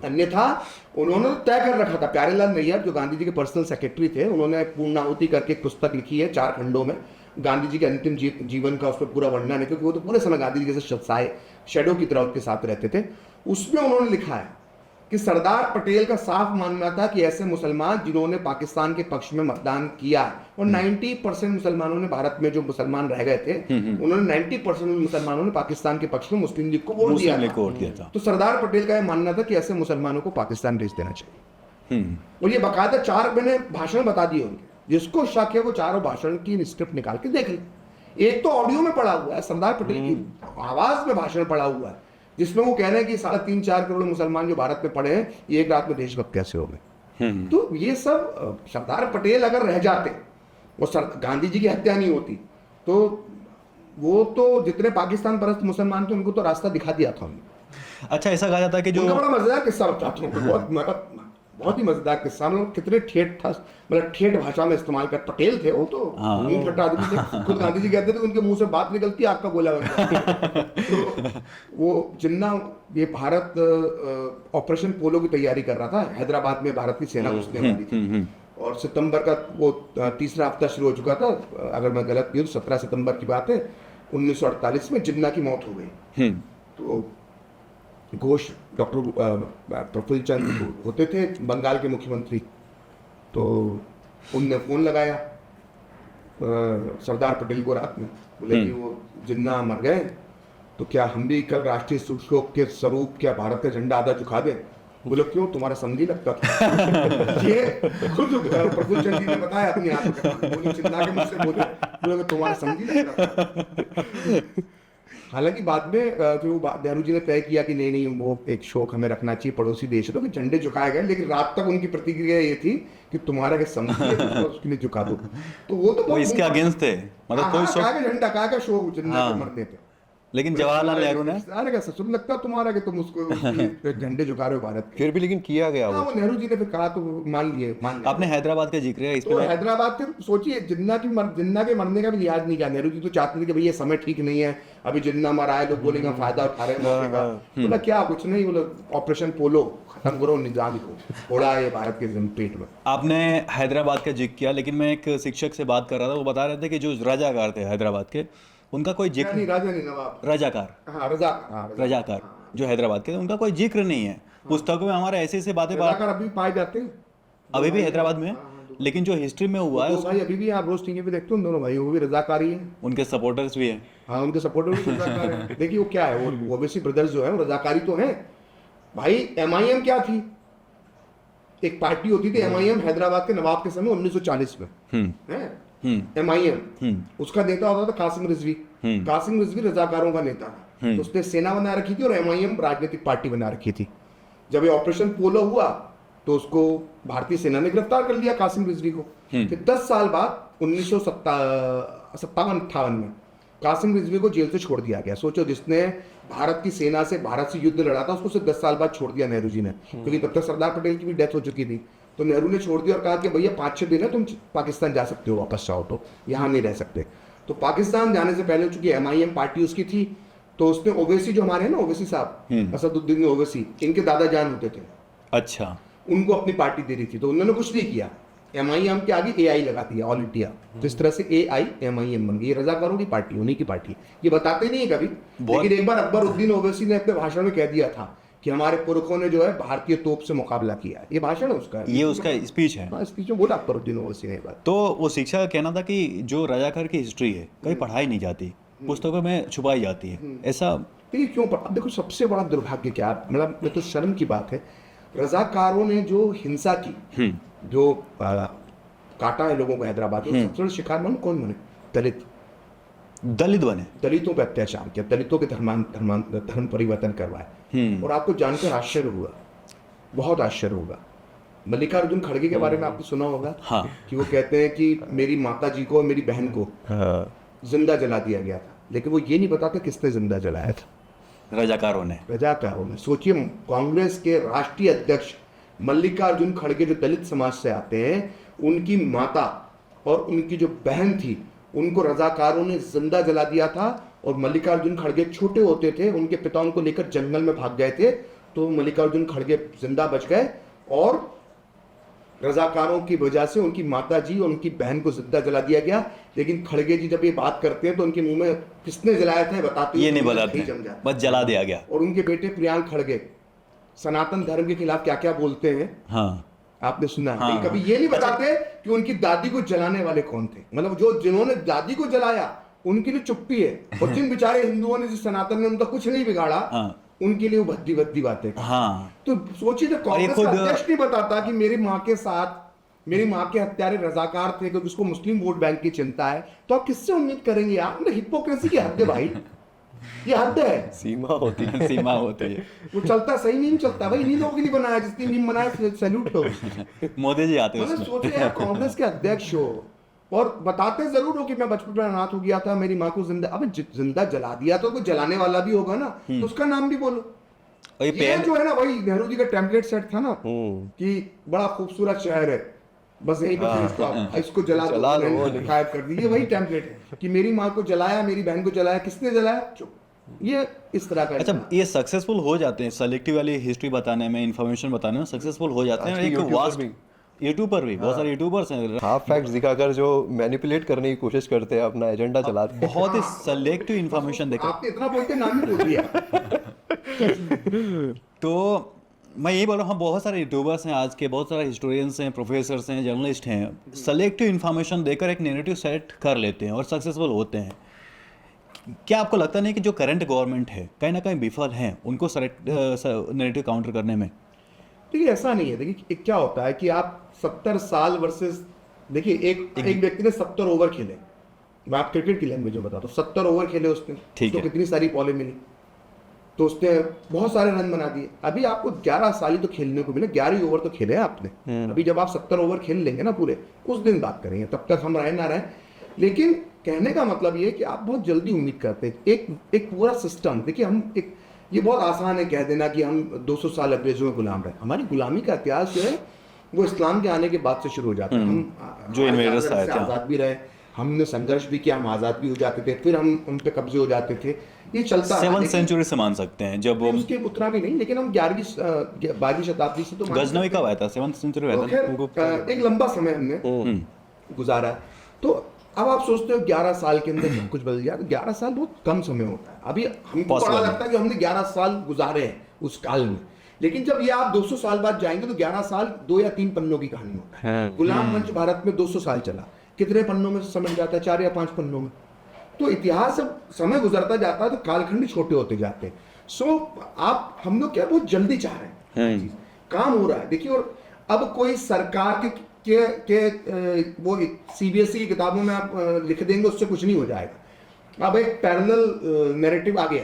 अन्यथा उन्होंने तय कर रखा था। प्यारेलाल नैयर जो गांधी जी के पर्सनल सेक्रेटरी थे, उन्होंने पूर्णाहुति करके एक पुस्तक लिखी है 4 खंडों में, गांधी जी के अंतिम जीवन का उसमें पूरा वर्णन है, क्योंकि वो तो पूरे समय गांधी जी के साथ शेडो की तरह उसके साथ रहते थे। उसमें उन्होंने लिखा है कि सरदार पटेल का साफ मानना था कि ऐसे मुसलमान जिन्होंने पाकिस्तान के पक्ष में मतदान किया, और 90% मुसलमानों ने, भारत में जो मुसलमान रह गए थे, उन्होंने 90% मुसलमानों ने पाकिस्तान के पक्ष में मुस्लिम लीग को वोट दिया था। तो सरदार पटेल का यह मानना था कि ऐसे मुसलमानों को पाकिस्तान भेज देना चाहिए। और ये बाकायदा 4 मैंने भाषण बता दिए उनके, जिसको शक है वो चारों भाषण की स्क्रिप्ट निकाल के देख ले। एक तो ऑडियो में पड़ा हुआ है, सरदार पटेल की आवाज में भाषण पड़ा हुआ है, जिसमें वो कह रहे हैं कि 3.5-4 करोड़ मुसलमान जो भारत में पड़े हैं, ये एक रात में देशभक्त कैसे हो गए। तो ये सब सरदार पटेल अगर रह जाते और गांधी जी की हत्या नहीं होती, तो वो तो जितने पाकिस्तान परस्त मुसलमान थे उनको तो रास्ता दिखा दिया था उन्होंने। अच्छा, ऐसा कहा जाता है कि जो उनका बड़ा मजेदार किस्सा बताता हूँ, बहुत ही मजेदार किस्सा। मतलब कितने ठेठ था, मतलब ठेठ भाषा में इस्तेमाल कर। पटेल थे वो तो मुंह फटा आदमी थे, खुद गांधी जी कहते थे उनके मुंह से बात निकलती आग का गोला बन गया। तो वो जिन्ना ये भारत ऑपरेशन पोलो की तैयारी कर रहा था, हैदराबाद में भारत की सेना घुसने वाली थी, और सितंबर का वो तीसरा हफ्ता शुरू हो चुका था, अगर मैं गलत नहीं हूँ 17 सितंबर की बात है, 1948 में जिन्ना की मौत हो गई। तो घोष डॉक्टर प्रफुल्ल चंद्र होते थे बंगाल के मुख्यमंत्री, तो उनने फोन लगाया सरदार पटेल को रात में, बोले कि वो जिन्ना मर गए, तो क्या हम भी कल राष्ट्रीय शोक के स्वरूप क्या भारत का झंडा आधा झुका दें। बोले क्यों, तुम्हारा समझी लगता था। ये खुद प्रफुल्ल चंद्र जी ने बताया अपनी बोले चिन्ना के मुझसे बोले तुम्हारा समझी लगता था। हालांकि बाद में फिर वो नेहरू जी ने तय किया कि नहीं वो एक शोक हमें रखना चाहिए, पड़ोसी देश है, तो झंडे झुकाए गए, लेकिन रात तक उनकी प्रतिक्रिया ये थी कि तुम्हारा के समझिए उसके लिए झुका दो। तो वो इसके अगेंस्ट थे, मतलब कोई झंडा कहा का शोक जिन्ना के मरने पे। लेकिन जवाहरलाल नेहरू ने अरे कैसा सुन लगता तुम्हारा कि तुम उसको झंडे झुका रहे हो भारत के। फिर भी लेकिन किया गया वो नेहरू जी ने फिर कहा तो मान लिए। आपने हैदराबाद का जिक्र है इसमें, तो हैदराबाद के सोचिए जिन्ना के मरने का भी लिहाज नहीं किया। नेहरू जी तो चाहते थे कि भाई ये समय ठीक नहीं है, अभी जिन्ना मरा है, लोग बोलेंगे फायदा उठा रहे हैं। बोला क्या कुछ नहीं, बोला ऑपरेशन पोलो खत्म करो, निजाम को उड़ा ये भारत के पेट में। आपने हैदराबाद का जिक्र किया, लेकिन मैं एक शिक्षक से बात कर रहा था, वो बता रहे थे कि जो रजाकार थे हैदराबाद के, उनका कोई जिक्र नहीं, राजा नहीं, नवाब रजाकार, हाँ रजाकार जो हैदराबाद के, उनका कोई जिक्र नहीं है पुस्तकों में। हमारे ऐसे ऐसे बातें अभी पाए जाते हैं, अभी भी हैदराबाद में, लेकिन जो हिस्ट्री में हुआ है भाई अभी भी आप रोज टीवी पे देखते हो दोनों भाई, वो भी रजाकारी है, उनके सपोर्टर्स भी हैं। हाँ, उनके सपोर्टर भी रजाकार हैं। देखिए वो क्या है, वो ओबीसी ब्रदर्स जो है वो रजाकारी तो हैं भाई। MIM क्या थी, एक पार्टी होती थी MIM हैदराबाद के नवाब के समय 1940 में। MIM उसका नेता होता था कासिम रिजवी। कासिम रिजवी रजाकारों का नेता था, तो उसने सेना बना रखी थी और MIM राजनीतिक पार्टी बना रखी थी। जब ये ऑपरेशन पोलो हुआ तो उसको भारतीय सेना ने गिरफ्तार कर लिया कासिम रिजवी को। फिर 10 साल बाद 1957-58 में कासिम रिजवी को जेल से छोड़ दिया गया। सोचो, जिसने भारत की सेना से भारत से युद्ध लड़ा था उसको सिर्फ 10 साल बाद छोड़ दिया नेहरू जी ने, क्योंकि तब तक सरदार पटेल की भी डेथ हो चुकी थी। तो नेहरू ने छोड़ दिया और कहा कि भैया 5-6 दिन है, तुम पाकिस्तान जा सकते हो, वापस जाओ, तो यहाँ नहीं रह सकते। तो पाकिस्तान जाने से पहले चूंकि MIM पार्टी उसकी थी, तो उसने ओवैसी जो हमारे हैं ना, ओवैसी साहब, असदुद्दीन ओवैसी, इनके दादा जान होते थे, अच्छा, उनको अपनी पार्टी दे रही थी, तो उन्होंने कुछ नहीं किया, MIM के आगे AI लगा दिया, ऑल इंडिया। तो इस तरह से AIMIM बन गई। ये रजाकारों की पार्टी, उन्हीं की पार्टी, ये बताते नहीं है कभी, लेकिन एक बार अकबर उद्दीन ओवैसी ने अपने भाषण में कह दिया था कि हमारे पुरखों ने जो है भारतीय तोप से मुकाबला किया। ये भाषण है उसका, ये उसका स्पीच है। हाँ, स्पीच में बोला अकबर उद्दीन ओवैसी ने ये बात। तो वो शिक्षा का कहना था कि जो रजाकार की हिस्ट्री है कहीं पढ़ाई नहीं जाती, पुस्तकों में छुपाई जाती है, ऐसा। देखिए क्यों अब देखो, सबसे बड़ा दुर्भाग्य क्या है, मतलब ये तो शर्म की बात है, रजाकारों ने जो हिंसा की, जो काटा है लोगों को हैदराबाद में, सबसे बड़ा शिकार मानो कौन बने? दलित। दलित बने, दलितों पे अत्याचार किया, दलितों के धर्म परिवर्तन करवाए। और आपको जानकर आश्चर्य हुआ, बहुत आश्चर्य होगा, मल्लिकार्जुन खड़गे के बारे में आपने सुना होगा। हाँ। कि वो कहते हैं कि मेरी माता जी को और मेरी बहन को जिंदा जला दिया गया था, लेकिन वो ये नहीं बताते किसने जिंदा जलाया था। रजाकारों ने। रजाकारों ने। सोचिए, कांग्रेस के राष्ट्रीय अध्यक्ष मल्लिकार्जुन खड़गे जो दलित समाज से आते हैं, उनकी माता और उनकी जो बहन थी, उनको रजाकारों ने जिंदा जला दिया था। और मल्लिकार्जुन खड़गे छोटे होते थे, उनके पिता उनको लेकर जंगल में भाग गए थे, तो मल्लिकार्जुन खड़गे जिंदा बच गए, और रजाकारों की वजह से उनकी माता जी और उनकी बहन को जिंदा जला दिया गया। लेकिन खड़गे जी जब ये बात करते हैं तो उनके मुंह में किसने जलाया था बताते ये नहीं बताते, बस जला दिया गया। और उनके बेटे प्रियांक खड़गे सनातन धर्म के खिलाफ क्या क्या बोलते हैं, हाँ, आपने सुना है। हाँ, लेकिन कभी ये नहीं बताते कि उनकी दादी को जलाने वाले कौन थे, मतलब जो जिन्होंने दादी को जलाया उनके लिए चुप्पी है, और जिन बेचारे हिंदुओं ने, जिस सनातन ने उनका कुछ नहीं बिगाड़ा, हाँ, उनके लिए वो भद्दी भद्दी बातें। हाँ। तो सोचिए, जब कांग्रेस का अध्यक्ष नहीं बताता कि मेरी माँ के साथ, मेरी माँ के हत्यारे रजाकार थे क्योंकि उसको मुस्लिम वोट बैंक की चिंता है, तो आप किससे उम्मीद करेंगे यार? मतलब हिपोक्रेसी की हद है भाई, ये हद है। सीमा होती है। सीमा होती है। वो चलता सही मीम चलता भाई, इन्हीं लोगों के लिए बनाया, जिसने मीम बनाया सैल्यूट हो। मोदी जी आते हैं मतलब उसमें। सोचिए यार, कांग्रेस के अध्यक्ष हो और बताते जरूर हो कि मैं बचपन में अनाथ हो गया था, मेरी माँ को जिंदा, अब जिंदा जला दिया तो कोई जलाने वाला भी होगा ना, तो उसका नाम भी बोलो। और ये जो है ना, वही नेहरू जी का टेम्पलेट सेट था ना, कि बड़ा खूबसूरत शहर है, बस यही पर इसको जला दो, गायब कर दीजिए, वही टेम्पलेट है कि मेरी माँ को जलाया, मेरी बहन को जलाया, किसने जलाया? चुप। ये इस तरह का। अच्छा, ये सक्सेसफुल हो जाते हैं सेलेक्टिव वाली हिस्ट्री बताने में, इन्फॉर्मेशन बताने में सक्सेसफुल हो जाते हैं। एक वास्ट यूट्यूब पर भी बहुत सारे यूट्यूबर हैं, हाफ फैक्ट्स दिखाकर जो मैनिपुलेट करने की कोशिश करते हैं, अपना एजेंडा चलाते हैं। बहुत ही सेलेक्टिव इन्फॉर्मेशन देकर। आपने इतना बोलते नाम ही बोल दिया। तो मैं यही बोल रहा हूँ, बहुत सारे यूट्यूबर्स हैं आज के, बहुत सारे हिस्टोरियंस हैं, प्रोफेसर्स हैं, जर्नलिस्ट हैं, सेलेक्टिव इन्फॉर्मेशन देकर एक नैरेटिव सेट कर लेते हैं और सक्सेसफुल होते हैं। क्या आपको लगता नहीं कि जो करंट गवर्नमेंट है कहीं ना कहीं विफल हैं उनको नैरेटिव काउंटर करने में? देखिए ऐसा नहीं है। देखिए क्या होता है कि आप 70 साल वर्सेस, देखिए एक व्यक्ति ने 70 ओवर खेले, मैं आप क्रिकेट की लैंग्वेज में बताता हूँ, 70 ओवर खेले उसने, तो कितनी सारी बॉलें मिली, तो उसने बहुत सारे रन बना दिए। अभी आपको 11 साल ही तो खेलने को मिले, 11 ओवर तो खेले हैं आपने। अभी जब आप 70 ओवर खेल लेंगे ना पूरे, उस दिन बात करेंगे, तब तक हम रहे ना रहे। लेकिन कहने का मतलब ये कि आप बहुत जल्दी उम्मीद करते हैं एक पूरा सिस्टम। देखिए ये बहुत आसान है कह देना कि हम 200 साल अंग्रेजों में गुलाम रहे। हमारी गुलामी का इतिहास जो है वो इस्लाम के आने के बाद से शुरू हो जाता है। हम जो इन्वेडर्स आए थे, आज़ाद भी रहे, हमने संघर्ष भी किया, हम आज़ाद भी हो जाते थे, फिर हम उन पे कब्जे हो जाते थे, ये चलता 7वीं सेंचुरी से मान सकते हैं जब वो उसके उतना भी नहीं, लेकिन हम 12वीं शताब्दी से तो गजनवी कब आया था, 7वीं सेंचुरी में आया था। एक लंबा समय हमने गुजारा। तो अब आप सोचते हो 11 साल के अंदर सब कुछ बदल गया, तो 11 साल बहुत कम समय होता है। अभी हमको बड़ा लगता है कि हमने 11 साल गुजारे हैं उस काल में, लेकिन जब ये आप 200 साल बाद जाएंगे तो 11 साल 2 या 3 पन्नों की कहानी होता है। गुलाम मंच भारत में 200 साल चला, कितने पन्नों में समझ जाता है? 4 या 5 पन्नों में। तो इतिहास जब समय गुजरता जाता है तो कालखंड छोटे होते जाते हैं। हम लोग क्या बहुत जल्दी चाह रहे हैं, काम हो रहा है। देखिए, और अब कोई सरकार के वो CBSE की किताबों में आप लिख देंगे, उससे कुछ नहीं हो जाएगा। अब एक पैरेलल नैरेटिव आ गया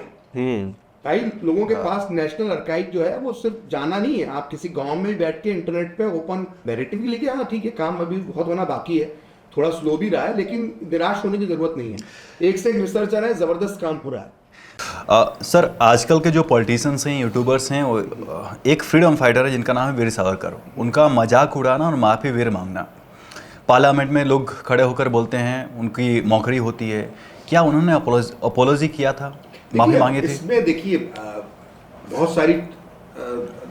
भाई, लोगों के पास नेशनल आर्काइव जो है वो सिर्फ जाना नहीं है, आप किसी गांव में बैठ के इंटरनेट पे ओपन नैरेटिव भी लिखे। हाँ ठीक है, काम अभी बहुत होना बाकी है, थोड़ा स्लो भी रहा है, लेकिन निराश होने की जरूरत नहीं है। एक से एक रिसर्चर है, जबरदस्त काम हो रहा है। सर, आजकल के जो पॉलिटिशियंस हैं, यूट्यूबर्स हैं, वो एक फ्रीडम फाइटर है जिनका नाम है वीर सावरकर। उनका मजाक उड़ाना और माफ़ी वीर मांगना, पार्लियामेंट में लोग खड़े होकर बोलते हैं, उनकी मौखरी होती है। क्या उन्होंने अपोलॉजी किया था? माफी देखिए, मांगे थे? इसमें देखिए बहुत सारी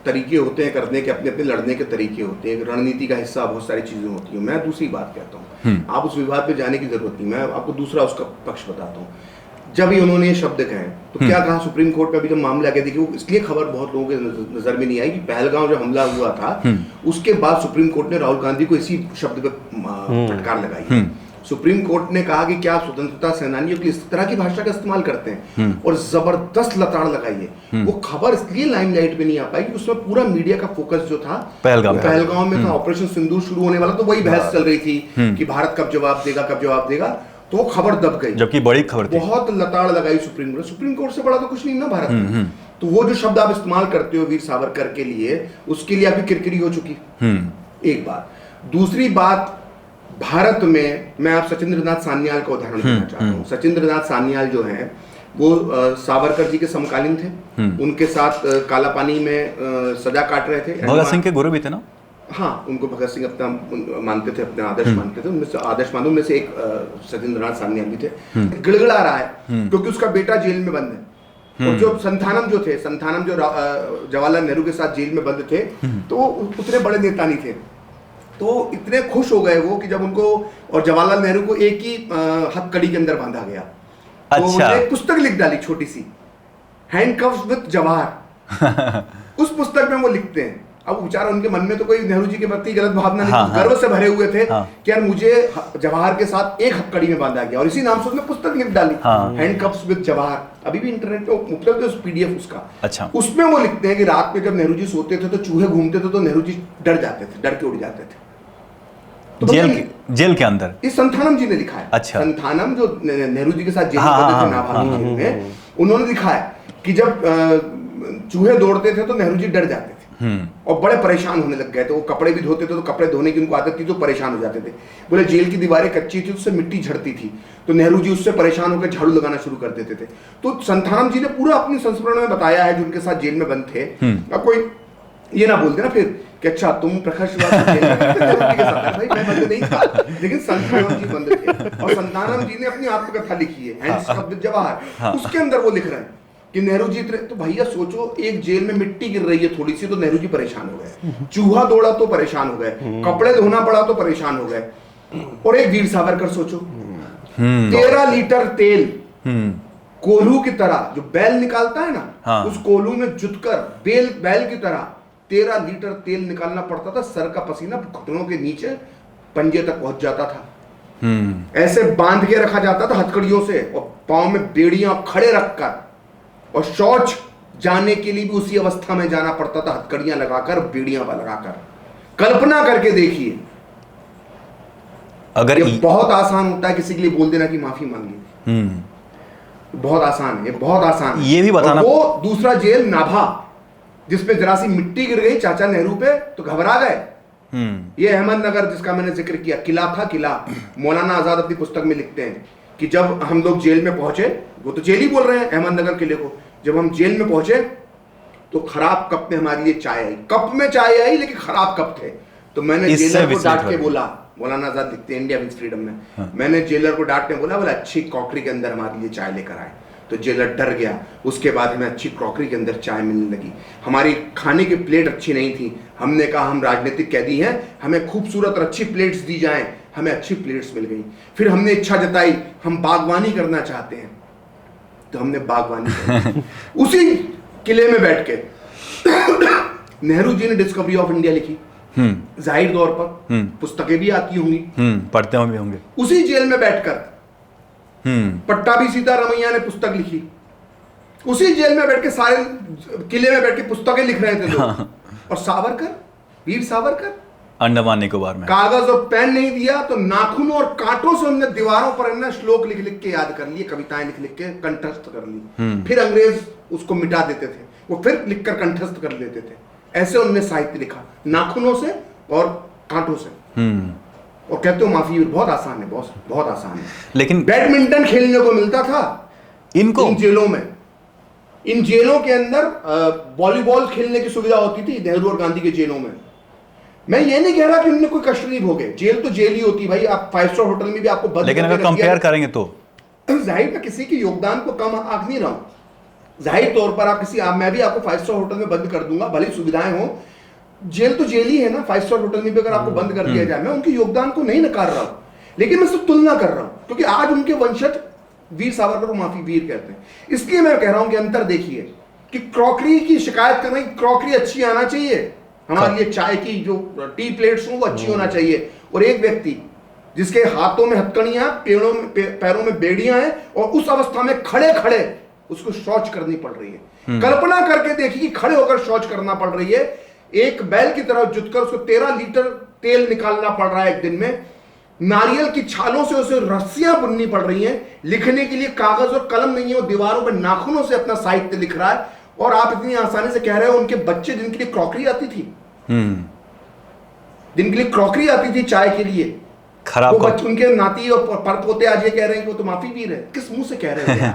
तरीके होते हैं करने के, अपने अपने लड़ने के तरीके होते हैं, रणनीति का हिस्सा बहुत सारी चीजें होती हैं। मैं दूसरी बात कहता हूँ, आप उस विवाद पे जाने की जरूरत नहीं, मैं आपको दूसरा उसका पक्ष बताता हूँ। जब ही उन्होंने ये शब्द कहे तो क्या कहा सुप्रीम कोर्ट का भी जब मामला गया, देखिए वो इसलिए खबर बहुत लोगों के नजर में नहीं आई कि पहलगांव जो हमला हुआ था उसके बाद सुप्रीम कोर्ट ने राहुल गांधी को इसी शब्द पे फटकार लगाई। सुप्रीम कोर्ट ने कहा कि क्या स्वतंत्रता सेनानियों की इस तरह की भाषा का इस्तेमाल करते हैं, और जबरदस्त लताड़ लगाई है। वो खबर इसलिए लाइमलाइट में नहीं आ पाई कि उसमें पूरा मीडिया का फोकस जो था पहलगांव में था। ऑपरेशन सिंदूर शुरू होने वाला तो वही बहस चल रही थी कि भारत कब जवाब देगा, तो वो खबर दब गई, जबकि बड़ी खबर थी। बहुत लताड़ लगाई सुप्रीम कोर्ट से बड़ा तो कुछ नहीं ना भारत में। तो वो जो शब्द आप इस्तेमाल करते हो वीर सावरकर के लिए, उसके लिए आपकी किरकिरी हो चुकी। एक बात। दूसरी बात, भारत में मैं आप सचिंद्र नाथ सान्याल का उदाहरण देना चाहता हूँ। सचिंद्र नाथ सान्याल जो हैं वो सावरकर जी के समकालीन थे, उनके साथ काला पानी में सजा काट रहे थे। भगत सिंह के गुरु भी थे ना? हाँ, उनको भगत सिंह अपना मानते थे, अपना आदर्श मानते थे। उनमें से आदर्श मानों में से एक सचिंद्र नाथ सान्याल भी थे। गिड़गिड़ा रहा है क्योंकि उसका बेटा जेल में बंद है, और जो संथानम जो जवाहरलाल नेहरू के साथ जेल में बंद थे, तो वो उतने बड़े नेता नहीं थे। तो इतने खुश हो गए वो कि जब उनको और जवाहरलाल नेहरू को एक ही हथकड़ी के अंदर बांधा गया, तो उन्होंने एक पुस्तक लिख डाली छोटी सी, हैंडकफ्स विद जवाहर। उस पुस्तक में वो लिखते हैं, अब बेचारा उनके मन में तो कोई नेहरू जी के प्रति गलत भावना नहीं, गर्व से भरे हुए थे कि यार मुझे जवाहर के साथ एक हथकड़ी में बांधा गया, और इसी नाम से उसने पुस्तक लिख डाली, हैंडकफ्स विद जवाहर। अभी भी इंटरनेट पे उपलब्ध है उस पीडीएफ उसका। अच्छा। उसमें वो लिखते हैं कि रात में जब नेहरू जी सोते थे तो चूहे घूमते थे, तो नेहरू जी डर जाते थे, डर के उड़ जाते थे। तो जेल के अंदर इस संथानम जी ने लिखा है। अच्छा। संथानम जो नेहरू जी के साथ जेल में बंद थे नाभागी जेल में, उन्होंने लिखा है कि जब चूहे दौड़ते थे तो नेहरू जी डर जाते थे और बड़े परेशान होने लग गए थे। वो कपड़े भी धोते थे तो कपड़े धोने की उनको आदत थी, तो परेशान हो जाते थे। बोले जेल की दीवारें कच्ची थी, उससे मिट्टी झड़ती थी, तो नेहरू जी उससे परेशान होकर झाड़ू लगाना शुरू कर देते थे। तो संथानम जी ने पूरा अपने संस्मरण में बताया है जो उनके साथ जेल में बंद थे। अब कोई ये ना बोलते ना फिर कि अच्छा तुम प्रखर श्रीवास्तव जेल में बंद थे, भाई मैं बंद नहीं था, लेकिन संथानम जी बंद थे। और संथानम जी ने अपनी आत्मकथा लिखी है, हैंडकफ्स विद जवाहर। उसके अंदर वो लिख रहे हैं कि नेहरू जी, तो भैया सोचो, एक जेल में मिट्टी गिर रही है थोड़ी सी तो नेहरू जी परेशान हो गए, चूहा दौड़ा तो परेशान हो गए, कपड़े धोना पड़ा तो परेशान हो गए, और एक वीर सावरकर सोचो 13 लीटर तेल कोल्हू की तरह जो बैल निकालता है ना, उस कोल्हू में जुटकर बैल की तरह 13 लीटर तेल निकालना पड़ता था। सर का पसीना घुटनों के नीचे पंजे तक पहुंच जाता था, ऐसे बांध के रखा जाता था हथकड़ियों से, और पांव में बेड़ियां खड़े रखकर, और शौच जाने के लिए भी उसी अवस्था में जाना पड़ता था, हथकड़ियां लगाकर, बेड़ियां लगाकर। कल्पना करके देखिए, अगर ये बहुत आसान होता है किसी के लिए बोल देना कि माफी मांगी, बहुत आसान है, ये बहुत आसान है। ये भी बताना, वो दूसरा जेल नाभा, जिसपे जरा सी मिट्टी गिर गई चाचा नेहरू पे तो घबरा गए। ये अहमदनगर जिसका मैंने जिक्र किया, किला था, किला। मौलाना आजाद अपनी पुस्तक में लिखते हैं कि जब हम लोग जेल में पहुंचे, वो तो जेल ही बोल रहे हैं अहमदनगर किले को, जब हम जेल में पहुंचे तो खराब कप में हमारे लिए चाय आई, कप में चाय आई लेकिन खराब कप थे। तो मैंने जेलर को डांट के बोला, मौलाना आजाद लिखते हैं इंडिया विंस फ्रीडम में, मैंने जेलर को डांट के बोला अच्छी क्रॉकरी के अंदर हमारे लिए चाय लेकर आए। तो जेलर डर गया। उसके बाद हमें अच्छी क्रॉकरी के अंदर चाय मिलने लगी। हमारी खाने की प्लेट अच्छी नहीं थी, हमने कहा हम राजनीतिक कैदी हैं, हमें खूबसूरत और अच्छी प्लेट्स दी जाएं, हमें अच्छी प्लेट्स मिल गई। फिर हमने इच्छा जताई हम बागवानी करना चाहते हैं, तो हमने बागवानी की। उसी किले में बैठ के नेहरू जी ने डिस्कवरी ऑफ इंडिया लिखी, जाहिर तौर पर पुस्तकें भी आती होंगी, पढ़ते होंगे। उसी जेल में बैठकर पट्टाभी सीतारमैया ने पुस्तक लिखी, उसी जेल में बैठ के, सारे किले में बैठ के पुस्तकें लिख रहे थे लोग। और सावरकर, वीर सावरकर, अंडमान निकोबार में कागज और पेन नहीं दिया तो नाखूनों और कांटों से हमने दीवारों पर हमने श्लोक लिख लिख के याद कर लिए, कविताएं लिख लिख के कंठस्थ कर ली। फिर अंग्रेज उसको मिटा देते थे, वो फिर लिखकर कंठस्थ कर लेते थे। ऐसे उन्होंने साहित्य लिखा, नाखूनों से और कांटों से। और कहते हो माफी, बहुत आसान है, बहुत आसान है। लेकिन बैडमिंटन खेलने को मिलता था इनको इन जेलों में। इन जेलों के अंदर वॉलीबॉल खेलने की सुविधा होती थी नेहरू और गांधी के जेलों में। मैं ये नहीं कह रहा कि उनने कोई कष्ट नहीं भोगे, जेल तो जेल ही होती भाई। आप 5 स्टार होटल में भी आपको बंद, लेकिन अगर कंपेयर करेंगे तो जाहिर है किसी के योगदान को कम आंक नहीं रहा हूं, जाहिर तौर पर मैं भी आपको 5 स्टार होटल में बंद कर दूंगा, भले ही सुविधाएं हो, जेल तो जेल ही है ना। 5 स्टार होटल में भी अगर आपको बंद कर दिया जाए, मैं उनके योगदान को नहीं नकार रहा हूं, लेकिन मैं सिर्फ तुलना कर रहा हूं, क्योंकि आज उनके वंशज वीर सावरकर को माफी वीर कहते हैं। इसलिए मैं कह रहा हूं कि अंतर देखिए कि क्रॉकरी की शिकायत करना, क्रॉकरी अच्छी आना चाहिए, हमारे लिए चाय की जो टी प्लेट्स हो वो अच्छी होना चाहिए, और एक व्यक्ति जिसके हाथों में हथकड़ियां, पैरों में बेड़ियां हैं, और उस अवस्था में खड़े खड़े उसको शौच करनी पड़ रही है। कल्पना करके देखिए कि खड़े होकर शौच करना पड़ रही है, एक बैल की तरह जुटकर उसको 13 लीटर तेल निकालना पड़ रहा है एक दिन में, नारियल की छालों से उसे रस्सियां बुननी पड़ रही हैं, लिखने के लिए कागज और कलम नहीं है, वो दीवारों पर नाखूनों से अपना साहित्य लिख रहा है, और आप इतनी आसानी से कह रहे हो उनके बच्चे जिनके लिए क्रॉकरी आती थी, जिनके लिए क्रॉकरी आती थी चाय के लिए, खराब वो बच्चे, उनके नाती और परपोते आज ये कह रहे हैं कि वो तो माफी वीर है। किस मुंह से कह रहे हैं?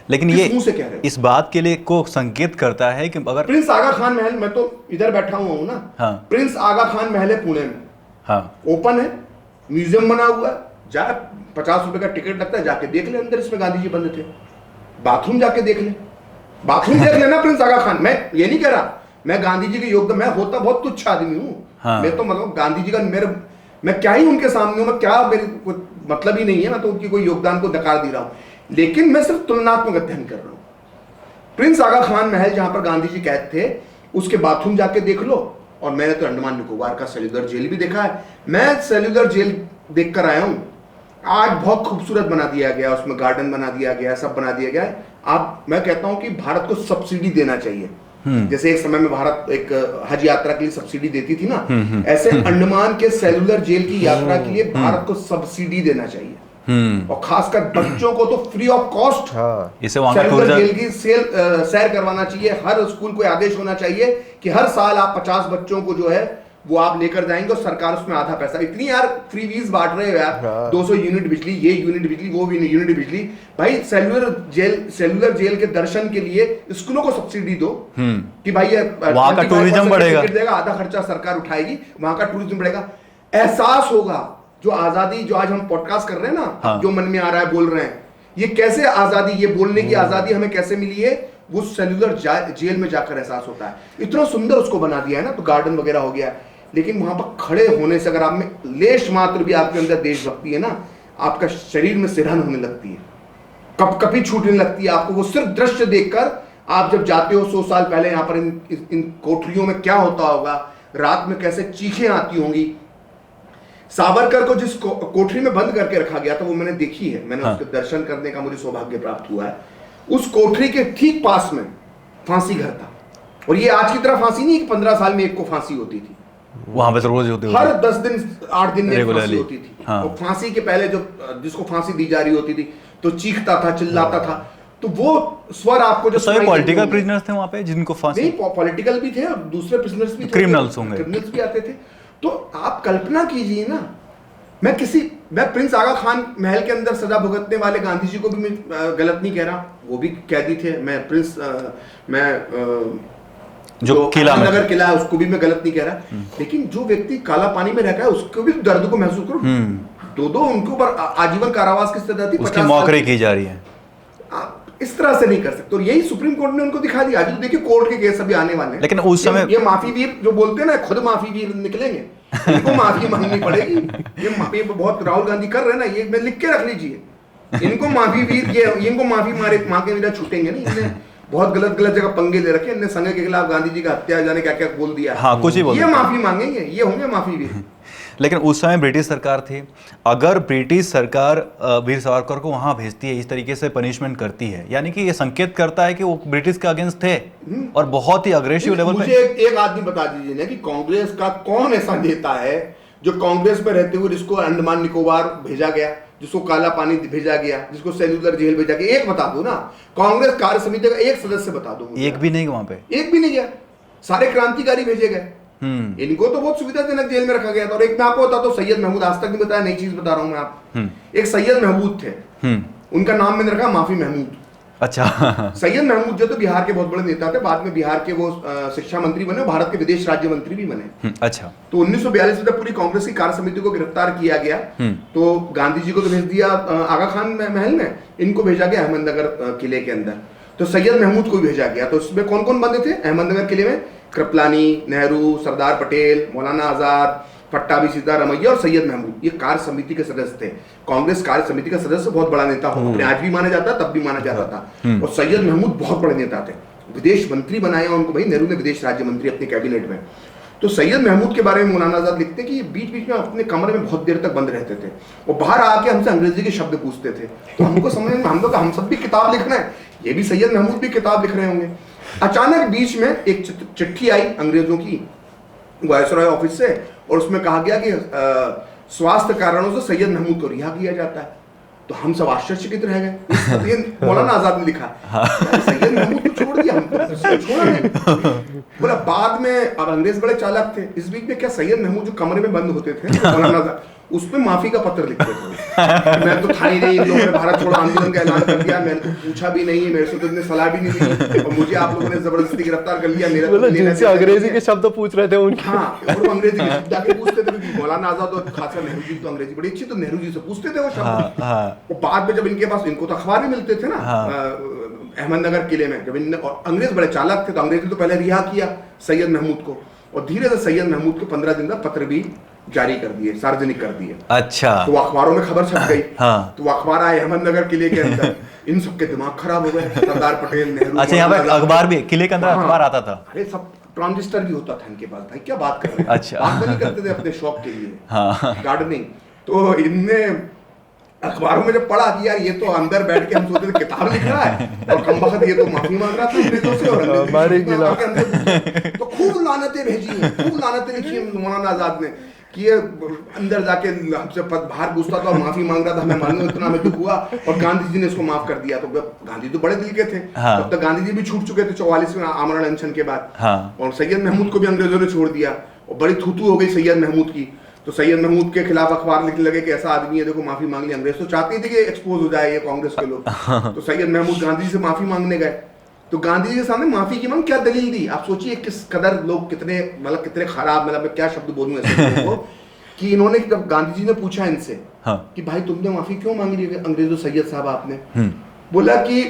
लेकिन किस ये मुंह से कह रहे हैं? इस बात के लिए को संकेत करता है कि अगर प्रिंस आगा खान महल, मैं तो इधर बैठा हुआ हूं ना, हाँ। प्रिंस आगा खान महल है पुणे में, हाँ, ओपन है, म्यूजियम बना हुआ है, जा 50 रुपए का टिकट लगता है, जाके देख ले अंदर, इसमें गांधी जी बंद थे, बाथरूम जाके देख ले, बाथरूम देख लेना प्रिंस आगा खान। मैं ये नहीं कह रहा मैं गांधी जी के योगदान, मैं होता बहुत तुच्छ आदमी हूँ, हाँ। मैं तो मतलब गांधी जी का मैं क्या ही उनके सामने हूँ, मैं क्या, मेरे कोई मतलब ही नहीं है, मैं तो उनकी कोई योगदान को नकार दे रहा हूँ, लेकिन मैं सिर्फ तुलनात्मक अध्ययन कर रहा हूँ। प्रिंस आगा खान महल जहां पर गांधी जी कैद थे, उसके बाथरूम जाके देख लो, और मैंने तो अंडमान निकोबार का सेल्यूलर जेल भी देखा है, मैं सेल्यूलर जेल देख कर आया हूं, आज बहुत खूबसूरत बना दिया गया, उसमें गार्डन बना दिया गया, सब बना दिया गया है। मैं कहता हूं कि भारत को सब्सिडी देना चाहिए, जैसे एक समय में भारत एक हज यात्रा के लिए सब्सिडी देती थी ना, ऐसे अंडमान के सेल्यूलर जेल की यात्रा के लिए भारत को सब्सिडी देना चाहिए, और खासकर बच्चों को तो फ्री ऑफ कॉस्ट इसे वहां का सेल्यूलर टूरिज्म जेल की सैर करवाना चाहिए। हर स्कूल को आदेश होना चाहिए कि हर साल आप 50 बच्चों को जो है वो आप लेकर जाएंगे, और सरकार उसमें आधा पैसा, इतनी यार फ्रीवीज बांट रहे हो यार, 200 यूनिट बिजली, ये यूनिट बिजली, वो भी यूनिट बिजली, भाई सेल्यूलर जेल के दर्शन के लिए स्कूलों को सब्सिडी दो कि भाई वहां का टूरिज्म बढ़ेगा, आधा खर्चा सरकार उठाएगी, वहां का टूरिज्म बढ़ेगा, एहसास होगा। जो आजादी, जो आज हम पॉडकास्ट कर रहे हैं ना, हाँ। जो मन में आ रहा है बोल रहे हैं, ये कैसे आजादी, ये बोलने की आजादी हमें कैसे मिली है, वो सेल्यूलर जेल में जाकर एहसास होता है। इतना सुंदर उसको बना दिया है ना, तो गार्डन वगैरह हो गया, लेकिन वहां पर खड़े होने से अगर आप में लेश मात्र भी आपके अंदर देशभक्ति है ना, आपका शरीर में सिरहन होने लगती है, कपकपी छूटने लगती है आपको। वो सिर्फ दृश्य देखकर आप जब जाते हो 100 साल पहले यहाँ पर इन कोठरियों में क्या होता होगा, रात में कैसे चीखें आती होंगी। सावरकर को जिस कोठरी में बंद करके रखा गया था वो मैंने देखी है, मैंने उसके दर्शन करने का मुझे सौभाग्य प्राप्त हुआ है। उस कोठरी के ठीक पास में फांसी घर था, और ये आज की तरह फांसी नहीं कि 15 साल में एक को फांसी होती थी, वहां पे तो रोज होते हर 10 दिन 8 दिन में फांसी होती थी। हाँ। और फांसी के पहले जो जिसको फांसी दी जा रही होती थी तो चीखता था, चिल्लाता था, तो वो स्वर आपको जो सभी पॉलिटिकल प्रिजनर्स थे वहां पे जिनको फांसी, नहीं पॉलिटिकल भी थे और दूसरे प्रिजनर्स भी थे, क्रिमिनल्स होंगे, क्रिमिनल्स भी आते थे। तो आप कल्पना कीजिए ना, मैं प्रिंस आगा खान महल के अंदर सजा भुगतने वाले गांधी जी को भी मैं गलत नहीं कह रहा, वो भी कैदी थे। जो नगर किला है उसको भी मैं गलत नहीं कह रहा, लेकिन जो व्यक्ति काला पानी में रहता है उसको भी दर्द को महसूस करो। दो उनके ऊपर आजीवन कारावास की सजा थी, उसकी मौकरी की जा रही है। आप इस तरह से नहीं कर सकते, और यही सुप्रीम कोर्ट ने उनको दिखा दिया। आज तो देखिए कोर्ट के केस अभी आने वाले हैं, लेकिन उस समय ये माफी वीर जो बोलते हैं ना, खुद माफी वीर निकलेंगे, इनको माफी मांगनी पड़ेगी। ये बहुत राहुल गांधी कर रहे हैं ना, ये मैं लिख के रख लीजिए, इनको माफी वीर, ये इनको माफी मांगे बिना छूटेंगे नहीं। इन्हें बहुत गलत जगह पंगे ले रखे, इन्हें संघ के खिलाफ गांधी जी का हत्या जाने क्या क्या बोल दिया, हाँ, कुछ ही बोल ये माफी मांगेंगे, ये होंगे माफी वीर। लेकिन उस समय ब्रिटिश सरकार थी, अगर ब्रिटिश सरकार वीर सावरकर को वहां भेजती है, इस तरीके से पनिशमेंट करती है, यानी कि ये संकेत करता है कि वो ब्रिटिश के अगेंस्ट थे और बहुत ही अग्रेसिव लेवल पे। मुझे एक आदमी बता दीजिए ना कि कांग्रेस का कौन ऐसा नेता है जो कांग्रेस में रहते हुए जिसको अंडमान निकोबार भेजा गया, जिसको काला पानी भेजा गया, जिसको सेल्यूलर जेल भेजा गया, एक बता दो ना, कांग्रेस कार्य समिति का एक सदस्य बता दो। एक भी नहीं, वहां पे एक भी नहीं गया, सारे क्रांतिकारी भेजे गए। इनको तो बहुत सुविधाजनक जेल में रखा गया था। और एक मैं आपको बताता हूँ, सैयद महमूद, आज तक नहीं बताया, नई चीज बता रहा हूँ मैं आप। एक सैयद महमूद थे, उनका नाम मैंने रखा माफी महमूद। अच्छा। सैयद महमूद जो तो बिहार के बहुत बड़े नेता थे, बाद में बिहार के वो शिक्षा मंत्री बने, भारत के विदेश राज्य मंत्री भी बने। अच्छा। तो 1942 में जब पूरी कांग्रेस की कार्य समिति को गिरफ्तार किया गया, तो गांधी जी को तो भेज दिया आगा खान महल में, इनको भेजा गया अहमदनगर किले के अंदर। तो सैयद महमूद को भेजा गया। तो उसमें कौन कौन बंदे थे अहमदनगर किले में? कृपलानी, नेहरू, सरदार पटेल, मौलाना आजाद, पट्टाभी सीतारमैया और सैयद महमूद। ये कार्य समिति के सदस्य थे। कांग्रेस कार्य समिति का सदस्य बहुत बड़ा नेता हो, अपने आज भी माना जाता, तब भी माना जाता था। और सैयद महमूद बहुत बड़े नेता थे, विदेश मंत्री बनाया उनको भाई नेहरू ने, विदेश राज्य मंत्री अपने कैबिनेट में। तो सैयद महमूद के बारे में मौलाना आजाद लिखते हैं कि ये बीच बीच में अपने कमरे में बहुत देर तक बंद रहते थे और बाहर आके हमसे अंग्रेजी के शब्द पूछते थे। तो हमको समझ में हम सब भी किताब लिख रहे हैं, ये भी सैयद महमूद भी किताब लिख रहे होंगे। अचानक बीच में एक चिट्ठी आई अंग्रेजों की वायसरॉय ऑफिस से, और उसमें कहा गया कि स्वास्थ्य कारणों से सैयद महमूद को रिहा किया जाता है। तो हम सब आश्चर्यचकित रह गए। ये मौलाना आजाद ने लिखा, सैयद महमूद को छोड़ दिया, हम छोड़ा नहीं। बोला बाद में, अब अंग्रेज बड़े चालाक थे, इस बीच में क्या सैयद महमूद जो कमरे में बंद होते थे मौलाना आजाद, उसमें माफी का पत्र लिखते थे। मैं तो था ही नहीं, इन लोगों ने भारत छोड़ो आंदोलन का ऐलान कर दिया, मैंने तो पूछा भी नहीं, मेरे से तो इतने सलाह भी नहीं दी, और मुझे आप लोगों ने जबरदस्ती गिरफ्तार कर लिया। मेरा जिनसे अंग्रेजी के शब्द पूछ रहे थे उनके, हाँ, और वो अंग्रेजी के शब्द आके पूछते थे, क्योंकि मौलाना आजाद और खासा नेहरू जी तो अंग्रेजी बड़ी अच्छी, तो नेहरू जी से पूछते थे वो शब्द। और बाद में जब इनके पास, इनको तो अखबार भी मिलते थे ना अहमदनगर किले में, जब इनने, और अंग्रेज बड़े चालाक थे, तो अंग्रेज ने तो पहले रिहा किया सैयद महमूद को, और धीरे से सैयद महमूद को 15 दिन का पत्र भी जारी कर दिए, सार्वजनिक कर दिए। अच्छा, तो अखबारों में खबर छप गई। हाँ। तो अखबार आए अहमदनगर किले के अंदर, इन सबके दिमाग खराब हो गए, सरदार पटेल, नेहरू। अच्छा, यहाँ पे अखबार भी, किले के अंदर अखबार आता था? अरे सब ट्रांजिस्टर भी होता था इनके पास भाई, क्या बात कर रहे हैं। अच्छा। बात नहीं करते थे अपने शौक के लिए, हाँ। गार्डनिंग। तो इनने अखबारों में जब पढ़ा कि यार ये तो अंदर बैठ के हम सोचते थे किताब लिख रहा है, और कम वक्त ये तो माफी मांग रहा था अंग्रेजों से, और तो खूब लानतें भेजी हैं, खूब लानतें लिखी हैं मौलाना आजाद ने कि ये अंदर जाके हमसे बाहर घुसता था और माफी मांग रहा था, मैं मालूम इतना हमें दुख हुआ, और गांधी जी ने इसको माफ कर दिया। तो गांधी तो बड़े दिल के थे, हाँ। तब तक गांधी जी भी छूट चुके थे 44 में आमरण अनशन के बाद, हाँ। और सैयद महमूद को भी अंग्रेजों ने छोड़ दिया, और बड़ी थूथू हो गई सैयद महमूद की। तो सैयद महमूद के खिलाफ अखबार लिखने लगे कि ऐसा आदमी है, देखो माफी मांग ली। अंग्रेज तो चाहते थे कि एक्सपोज हो जाए ये कांग्रेस के लोग। तो सैयद महमूद गांधी जी से माफी मांगने गए, तो गांधी जी के सामने माफी की मांग क्या दलील दी, आप सोचिए किस कदर लोग कितने, मतलब कितने खराब, मतलब मैं क्या शब्द बोलूं ऐसे लोगों को, कि इन्होंने, जब गांधी जी ने पूछा इनसे, हाँ। कि भाई तुमने माफी क्यों मांग ली अंग्रेजों सैयद साहब आपने, बोला कि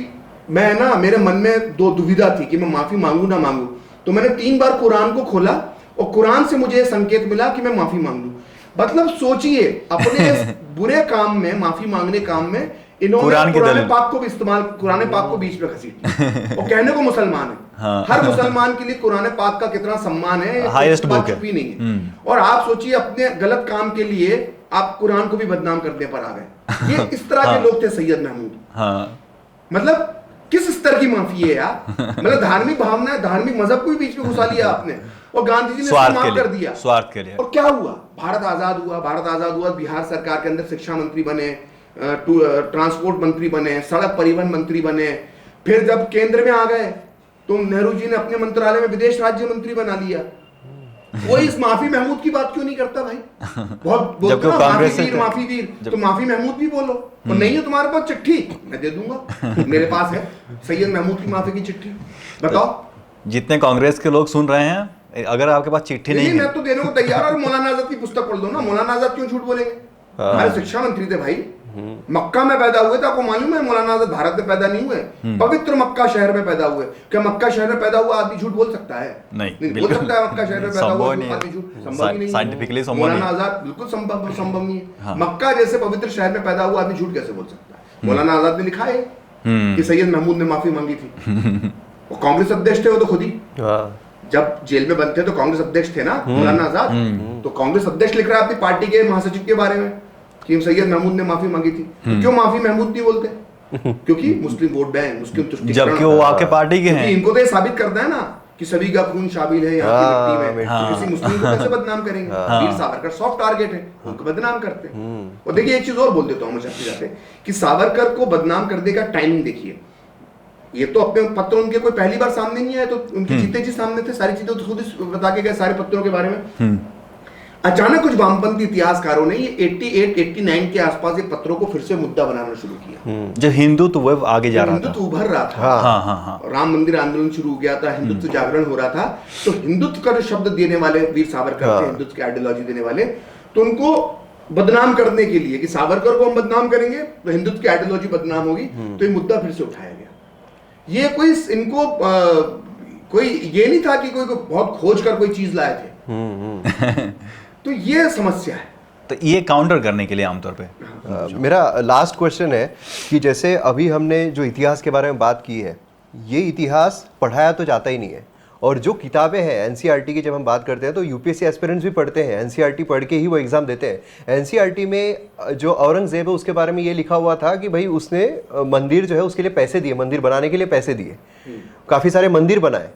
मैं ना, मेरे मन में दो दुविधा थी कि मैं माफी मांगू ना मांगू। तो मैंने 3 बार कुरान को खोला और कुरान से मुझे संकेत मिला कि मैं माफी मांग लूं। मतलब सोचिए, अपने इस बुरे काम में, माफी मांगने काम में, इन्होंने कुरान पाक को भी इस्तेमाल, कुरान पाक को बीच में घसीट लिया। और कहने को मुसलमान है, हाँ। हर मुसलमान के लिए कुरान पाक का कितना सम्मान है, हाईएस्ट बुक है, नहीं है। और आप सोचिए, अपने गलत काम के लिए आप कुरान को भी बदनाम करने पर आ गए। ये इस तरह के लोग थे सैयद महमूद। हाँ। मतलब किस स्तर की माफी है यार, मतलब धार्मिक भावना, धार्मिक मजहब को भी बीच में घुसा लिया आपने, और गांधी जी ने इसको माफ कर दिया, स्वार्थ के लिए। और क्या हुआ, भारत आजाद हुआ। भारत आजाद हुआ, बिहार सरकार के अंदर शिक्षा मंत्री बने, ट्रांसपोर्ट मंत्री बने, सड़क परिवहन मंत्री बने। फिर जब केंद्र में आ गए तो नेहरू जी ने अपने मंत्रालय में विदेश राज्य मंत्री बना लिया। वो इस माफी महमूद की बात क्यों नहीं करता भाई? बहुत बोलते ना माफी वीर, तो माफी महमूद भी बोलो। और नहीं है तुम्हारे पास चिट्ठी, मैं दे दूंगा, मेरे पास है सैयद महमूद की माफी की चिट्ठी, बताओ। जितने कांग्रेस के लोग सुन रहे हैं, अगर आपके पास चिट्ठी नहीं है, मैं तो देने को तैयार। और मौलाना आजाद की पुस्तक पढ़ दो ना, मौलाना आजाद क्यों झूठ बोलेंगे? हमारे शिक्षा मंत्री थे भाई, मक्का में पैदा हुए थे, आपको मालूम है मौलाना आजाद भारत में पैदा नहीं हुए, पवित्र मक्का शहर में पैदा हुए। क्या मक्का शहर में पैदा हुआ आदमी झूठ बोल सकता है? नहीं बोल सकता है मक्का शहर में पैदा हुआ आदमी झूठ? संभव ही नहीं, साइंटिफिकली संभव नहीं। मौलाना आजाद बिल्कुल संभव नहीं है। मक्का जैसे पवित्र शहर में पैदा हुआ आदमी झूठ कैसे बोल सकता है? मौलाना आजाद ने लिखा है कि सैयद महमूद ने माफी मांगी थी। वो कांग्रेस अध्यक्ष थे, वो तो खुद ही जब जेल में बंद थे तो कांग्रेस अध्यक्ष थे ना मौलाना आजाद। तो कांग्रेस अध्यक्ष लिख रहा है अपनी पार्टी के महासचिव के बारे में कि सैयद महमूद ने माफी मांगी थी। तो क्यों माफी महमूद नहीं बोलते? क्योंकि मुस्लिम वोट बैंक, मुस्लिम तुष्टिकरण, जबकि वो आपके पार्टी के हैं। इनको तो ये साबित करना है ना कि सभी का खून शामिल है यहाँ की मिट्टी में। तो किसी मुस्लिम को कैसे बदनाम करेंगे? वीर सावरकर सॉफ्ट टारगेट है, उनको बदनाम करते हैं। और देखिए एक चीज और बोल देता हूँ मैं जाते कि सावरकर को बदनाम करने का टाइमिंग देखिए। ये तो अपने पत्र उनके कोई पहली बार सामने नहीं आए, तो उनके जीते जी सामने थे, सारी चीजें तो खुद ही बता के गए सारे पत्रों के बारे में। अचानक कुछ वामपंथी इतिहासकारों ने ये 88-89 के आसपास ये पत्रों को फिर से मुद्दा बनाना शुरू किया। जब हिंदुत्व आगे जा रहा था, हिंदुत्व उभर रहा था, हाँ। राम मंदिर आंदोलन शुरू हो गया था, हिंदुत्व जागरण हो रहा था। तो हिंदुत्व का जो शब्द देने वाले वीर सावरकर थे, हिंदुत्व की आइडियोलॉजी देने वाले, तो उनको बदनाम करने के लिए कि सावरकर को हम बदनाम करेंगे तो हिंदुत्व की आइडियोलॉजी बदनाम होगी, तो ये मुद्दा फिर से उठाया गया। ये कोई इनको कोई ये नहीं था कि कोई बहुत खोज कर कोई चीज लाए थे। तो ये समस्या है। तो ये काउंटर करने के लिए आमतौर पे मेरा लास्ट क्वेश्चन है कि जैसे अभी हमने जो इतिहास के बारे में बात की है, ये इतिहास पढ़ाया तो जाता ही नहीं है, और जो किताबें हैं एनसीईआरटी की जब हम बात करते हैं तो यूपीएससी एस्पिरेंट्स भी पढ़ते हैं, एनसीईआरटी पढ़ के ही वो एग्जाम देते हैं। एनसीईआरटी में जो औरंगजेब है उसके बारे में ये लिखा हुआ था कि भाई उसने मंदिर जो है उसके लिए पैसे दिए, मंदिर बनाने के लिए पैसे दिए, काफ़ी सारे मंदिर बनाए।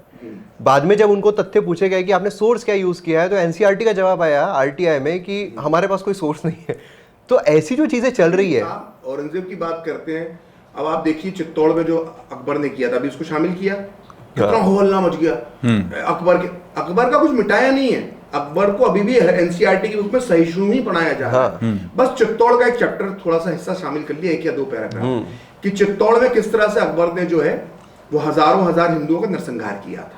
बाद में जब उनको तथ्य पूछे गए कि आपने सोर्स क्या यूज़ किया है, तो एनसीईआरटी का जवाब आया आरटीआई में कि हमारे पास कोई सोर्स नहीं है। तो ऐसी जो चीज़ें चल रही है, आप औरंगजेब की बात करते हैं, अब आप देखिए चित्तौड़ में जो अकबर ने किया था, अभी उसको शामिल किया, कितना हो हल्ला मच गया। अकबर का कुछ मिटाया नहीं है, अकबर को अभी भी एनसीईआरटी के रूप में सहिष्णु ही पढ़ाया जा रहा है। बस चित्तौड़ का एक चैप्टर थोड़ा सा हिस्सा शामिल कर लिया, एक या दो पैराग्राफ, कि चित्तौड़ में किस तरह से अकबर ने जो है वो हजारों हजार हिंदुओं का नरसंहार किया था।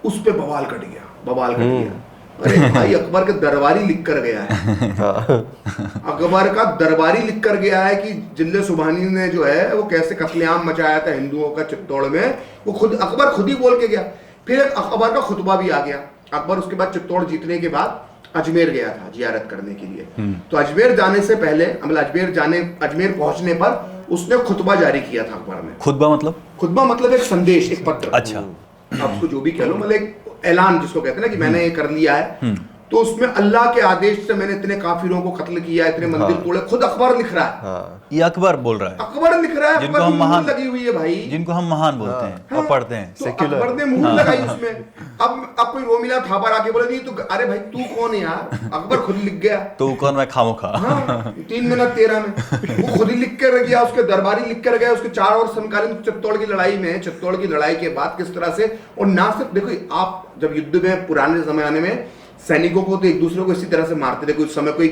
उस पे बवाल कट गया, बवाल कट गया। अरे भाई, अकबर के दरबारी लिख कर गया है, अकबर का दरबारी लिख कर गया है कि जिले सुबहानी ने जो है वो कैसे कत्लेआम मचाया था हिंदुओं का चित्तौड़ में, वो खुद अकबर खुद ही बोल के गया। फिर एक अकबर का खुतबा भी आ गया। अकबर उसके बाद चित्तौड़ जीतने के बाद अजमेर गया था जियारत करने के लिए। तो अजमेर जाने से पहले, मतलब अजमेर पहुंचने पर उसने खुतबा जारी किया था अकबर ने। खुतबा मतलब एक संदेश, एक पत्र। अच्छा, आप उसको जो भी कह लो, मतलब एक ऐलान जिसको कहते हैं ना कि मैंने ये कर लिया है। तो उसमें अल्लाह के आदेश से मैंने इतने काफिरों को कत्ल किया, इतने मंदिर तोड़े, खुद अकबर लिख रहा है। ये अकबर बोल रहा है, अकबर लिख रहा है, जिनको हम महान लगी हुई है भाई, जिनको हम महान बोलते हैं और पढ़ते हैं। तो अकबर ने मुहर लगाई उसमें। अब कोई रोमिला थापर आके बोले नहीं तो, अरे भाई तू कौन है यार, अकबर खुद लिख गया। तो कौन, मैं खामोखा। 3 मिनट 13 में वो खुद ही लिख कर गया, उसके दरबारी लिख कर गया। उसके 4 और समकालीन चित्तौड़ की लड़ाई में, चित्तौड़ की लड़ाई के बाद किस तरह से, और ना सिर्फ देखो, आप जब युद्ध में पुराने जमाने में सैनिकों को तो एक दूसरे को इसी तरह से मारते थे, कुछ समय कोई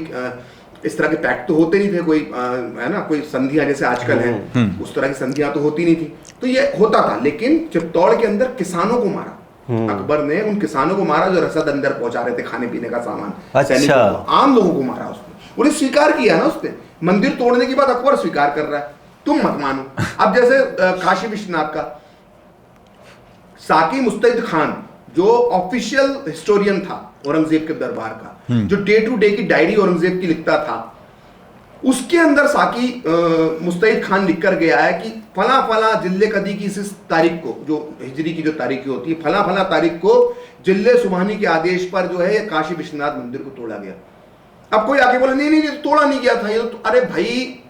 इस तरह के पैक्ट तो होते नहीं थे, कोई है ना, कोई संधियां जैसे आजकल हैं, उस तरह की संधियां तो होती नहीं थी। तो ये होता था, लेकिन चित्तौड़ के अंदर किसानों को मारा अकबर ने, उन किसानों को मारा जो रसद अंदर पहुंचा रहे थे, खाने पीने का सामान। अच्छा, आम लोगों को मारा उसने, उन्हें स्वीकार किया ना उसने। मंदिर तोड़ने के बाद अकबर स्वीकार कर रहा है, तुम मत मानो। अब जैसे काशी विश्वनाथ का साकी मुस्तैद खान, जो ऑफिशियल हिस्टोरियन था औरंगजेब के दरबार का, जो डे टू डे की डायरी औरंगजेब की लिखता था, उसके अंदर साकी मुस्तैद खान लिख कर गया है कि फला फला जिले कदी की इस तारीख को, जो हिजरी की जो तारीख होती है, फला फला तारीख को जिले सुबहानी के आदेश पर जो है काशी विश्वनाथ मंदिर को तोड़ा गया। अब कोई आके बोले नहीं नहीं, तोड़ा नहीं गया था ये तो, अरे भाई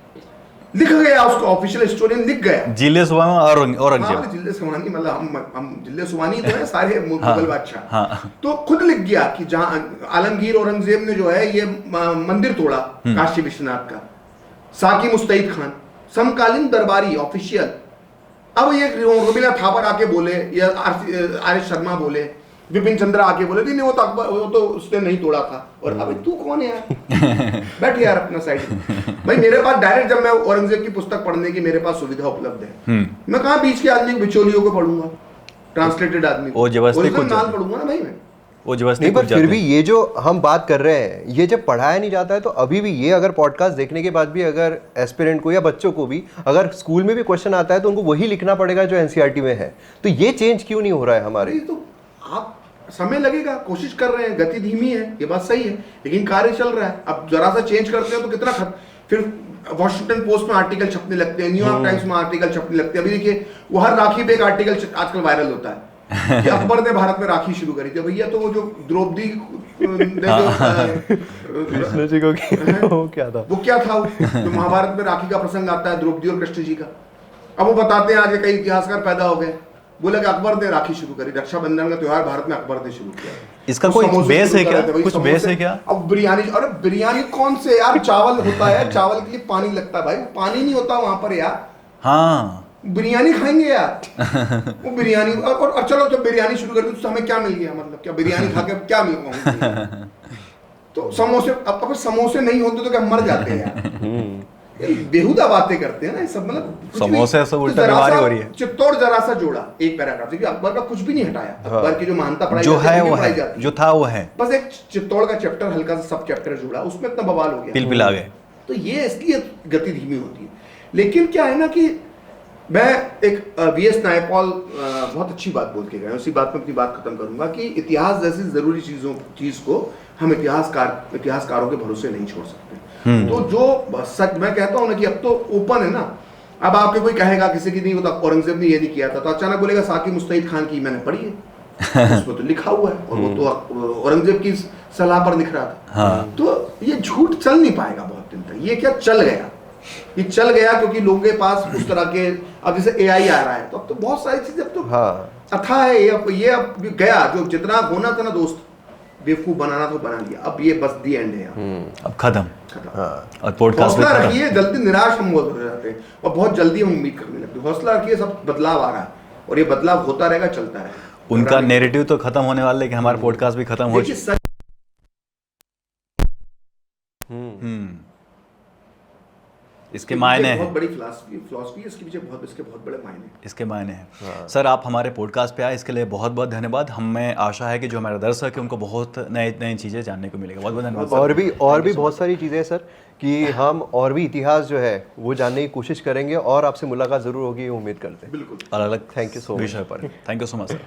लिख गया, उसको ऑफिशियल हिस्टोरियन लिख गया, जिले सुबहानी औरंगजेब। जिले सुबहानी, मतलब हम जिले सुबहानी तो है सारे मुगल बादशाह। तो खुद लिख गया कि जहां आलमगीर औरंगजेब ने जो है ये मंदिर तोड़ा काशी विश्वनाथ का, साकी मुस्तैद खान, समकालीन दरबारी ऑफिशियल। अब ये रोमिला थापर आके बोले, या आर एस शर्मा बोले, विपिन चंद्रा आके बोले नहीं वो तो अकबर, वो तो उसने नहीं तोड़ा था। और अबे तू कौन है यार, बैठ यार अपना साइड में। भाई मेरे पास डायरेक्ट, जब मैं औरंगजेब की पुस्तक पढ़ने की मेरे पास सुविधा उपलब्ध है, मैं कहाँ बीच के आदमी बिचौलियों को पढ़ूंगा, ट्रांसलेटेड आदमी को, नाल पढ़ूंगा ना भाई मैं। नहीं, पर फिर भी ये जो हम बात कर रहे हैं, ये जब पढ़ाया नहीं जाता है, तो अभी भी ये अगर पॉडकास्ट देखने के बाद भी अगर एस्पिरेंट को या बच्चों को भी अगर स्कूल में भी क्वेश्चन आता है तो उनको वही लिखना पड़ेगा जो एनसीईआरटी में है। तो ये चेंज क्यों नहीं हो रहा है हमारे? तो आप समय लगेगा, कोशिश कर रहे हैं, गति धीमी है, ये बात सही है, लेकिन कार्य चल रहा है। अब जरा सा चेंज करते हैं तो कितना फिर वॉशिंगटन पोस्ट में आर्टिकल छपने लगते हैं, न्यूयॉर्क टाइम्स में आर्टिकल छपने लगते हैं। अभी देखिए वो हर राखी पे एक आर्टिकल आजकल वायरल होता है कि अकबर ने भारत में राखी शुरू करी थी। भैया तो वो जो द्रौपदी कृष्ण जी को वो क्या था, जो महाभारत में राखी का प्रसंग आता है द्रौपदी और कृष्ण जी का। अब वो बताते हैं, आज कई इतिहासकार पैदा हो गए, बोले कि अकबर ने राखी शुरू करी, रक्षाबंधन का त्योहार भारत में अकबर ने शुरू किया। इसका कोई बेस है क्या? कुछ बेस है क्या? अब बिरयानी, अरे बिरयानी कौन से यार, चावल होता है, चावल के लिए पानी लगता है भाई, पानी नहीं होता वहां पर यार। हाँ, बिरयानी खाएंगे यार वो बिरयानी। और चलो जब बिरयानी शुरू कर दी तो हमें क्या मिल गया, मतलब क्या बिरयानी खा के क्या मिल गया? तो समोसे, अब समोसे नहीं होते तो क्या मर जाते हैं यार? बेहुदा बातें करते हैं ना ये सब, मतलब समोसे सब उल्टा बीमारी हो रही है। चित्तौड़ जरा सा जोड़ा एक पैराग्राफ, क्योंकि अकबर का कुछ भी नहीं हटाया, अकबर की जो महानता पढ़ाई जो है वो है, जो था वो है, बस एक चित्तौड़ का चैप्टर, हल्का सा सब चैप्टर जोड़ा, उसमें इतना बवाल हो गया, पिल पिला गए। तो ये इसलिए गति धीमी होती है। लेकिन क्या है ना कि मैं एक वीएस नायपॉल बहुत अच्छी बात बोल के गए, उसी बात में अपनी बात खत्म करूंगा कि इतिहास जैसी जरूरी चीज को हम इतिहासकारों के भरोसे नहीं छोड़ सकते। तो जो सच मैं कहता हूं ना कि अब तो ओपन है ना, अब आपके कोई कहेगा किसी की नहीं होता औरंगजेब ने ये नहीं किया था, तो अचानक बोलेगा साकी मुस्तैद खान की मैंने पढ़ी है, उसमें तो लिखा हुआ है और वो तो औरंगजेब की सलाह पर लिख रहा था। तो ये झूठ चल नहीं पाएगा बहुत दिन तक। ये क्या चल गया, ये चल गया क्योंकि लोगों के पास उस तरह के, अब जैसे एआई आ रहा है तो अब तो बहुत सारी चीजें अब तो अथा है। ये अब गया, जो जितना होना था ना दोस्त बेवकूफ बनाना तो बना लिया, अब ये बस दी एंड है यहाँ। अब खत्म। और पॉडकास्ट हौसला रखिए, जल्दी निराश हम हो जाते हैं और बहुत जल्दी हम उम्मीद करने लगते हैं। हौसला रखिए, सब बदलाव आ रहा है और ये बदलाव होता रहेगा, चलता है। उनका नेरेटिव तो खत्म होने वाला है कि हमारा पॉडकास्ट भी खत्म हो इसके मायने हैं, बहुत बड़ी फिलॉसफी है इसके पीछे, इसके बहुत बड़े मायने हैं, इसके मायने हैं। सर आप हमारे पॉडकास्ट पे आए, इसके लिए बहुत बहुत धन्यवाद। हमें आशा है कि जो हमारे दर्शक है उनको बहुत नई नई चीज़ें जानने को मिलेगा। बहुत बहुत धन्यवाद। और भी बहुत सारी चीज़ें हैं सर, कि हम और भी इतिहास जो है वो जानने की कोशिश करेंगे और आपसे मुलाकात ज़रूर होगी, ये उम्मीद करते हैं। बिल्कुल। अलग अलग थैंक यू सो मच विषय पर। Thank you so much sir.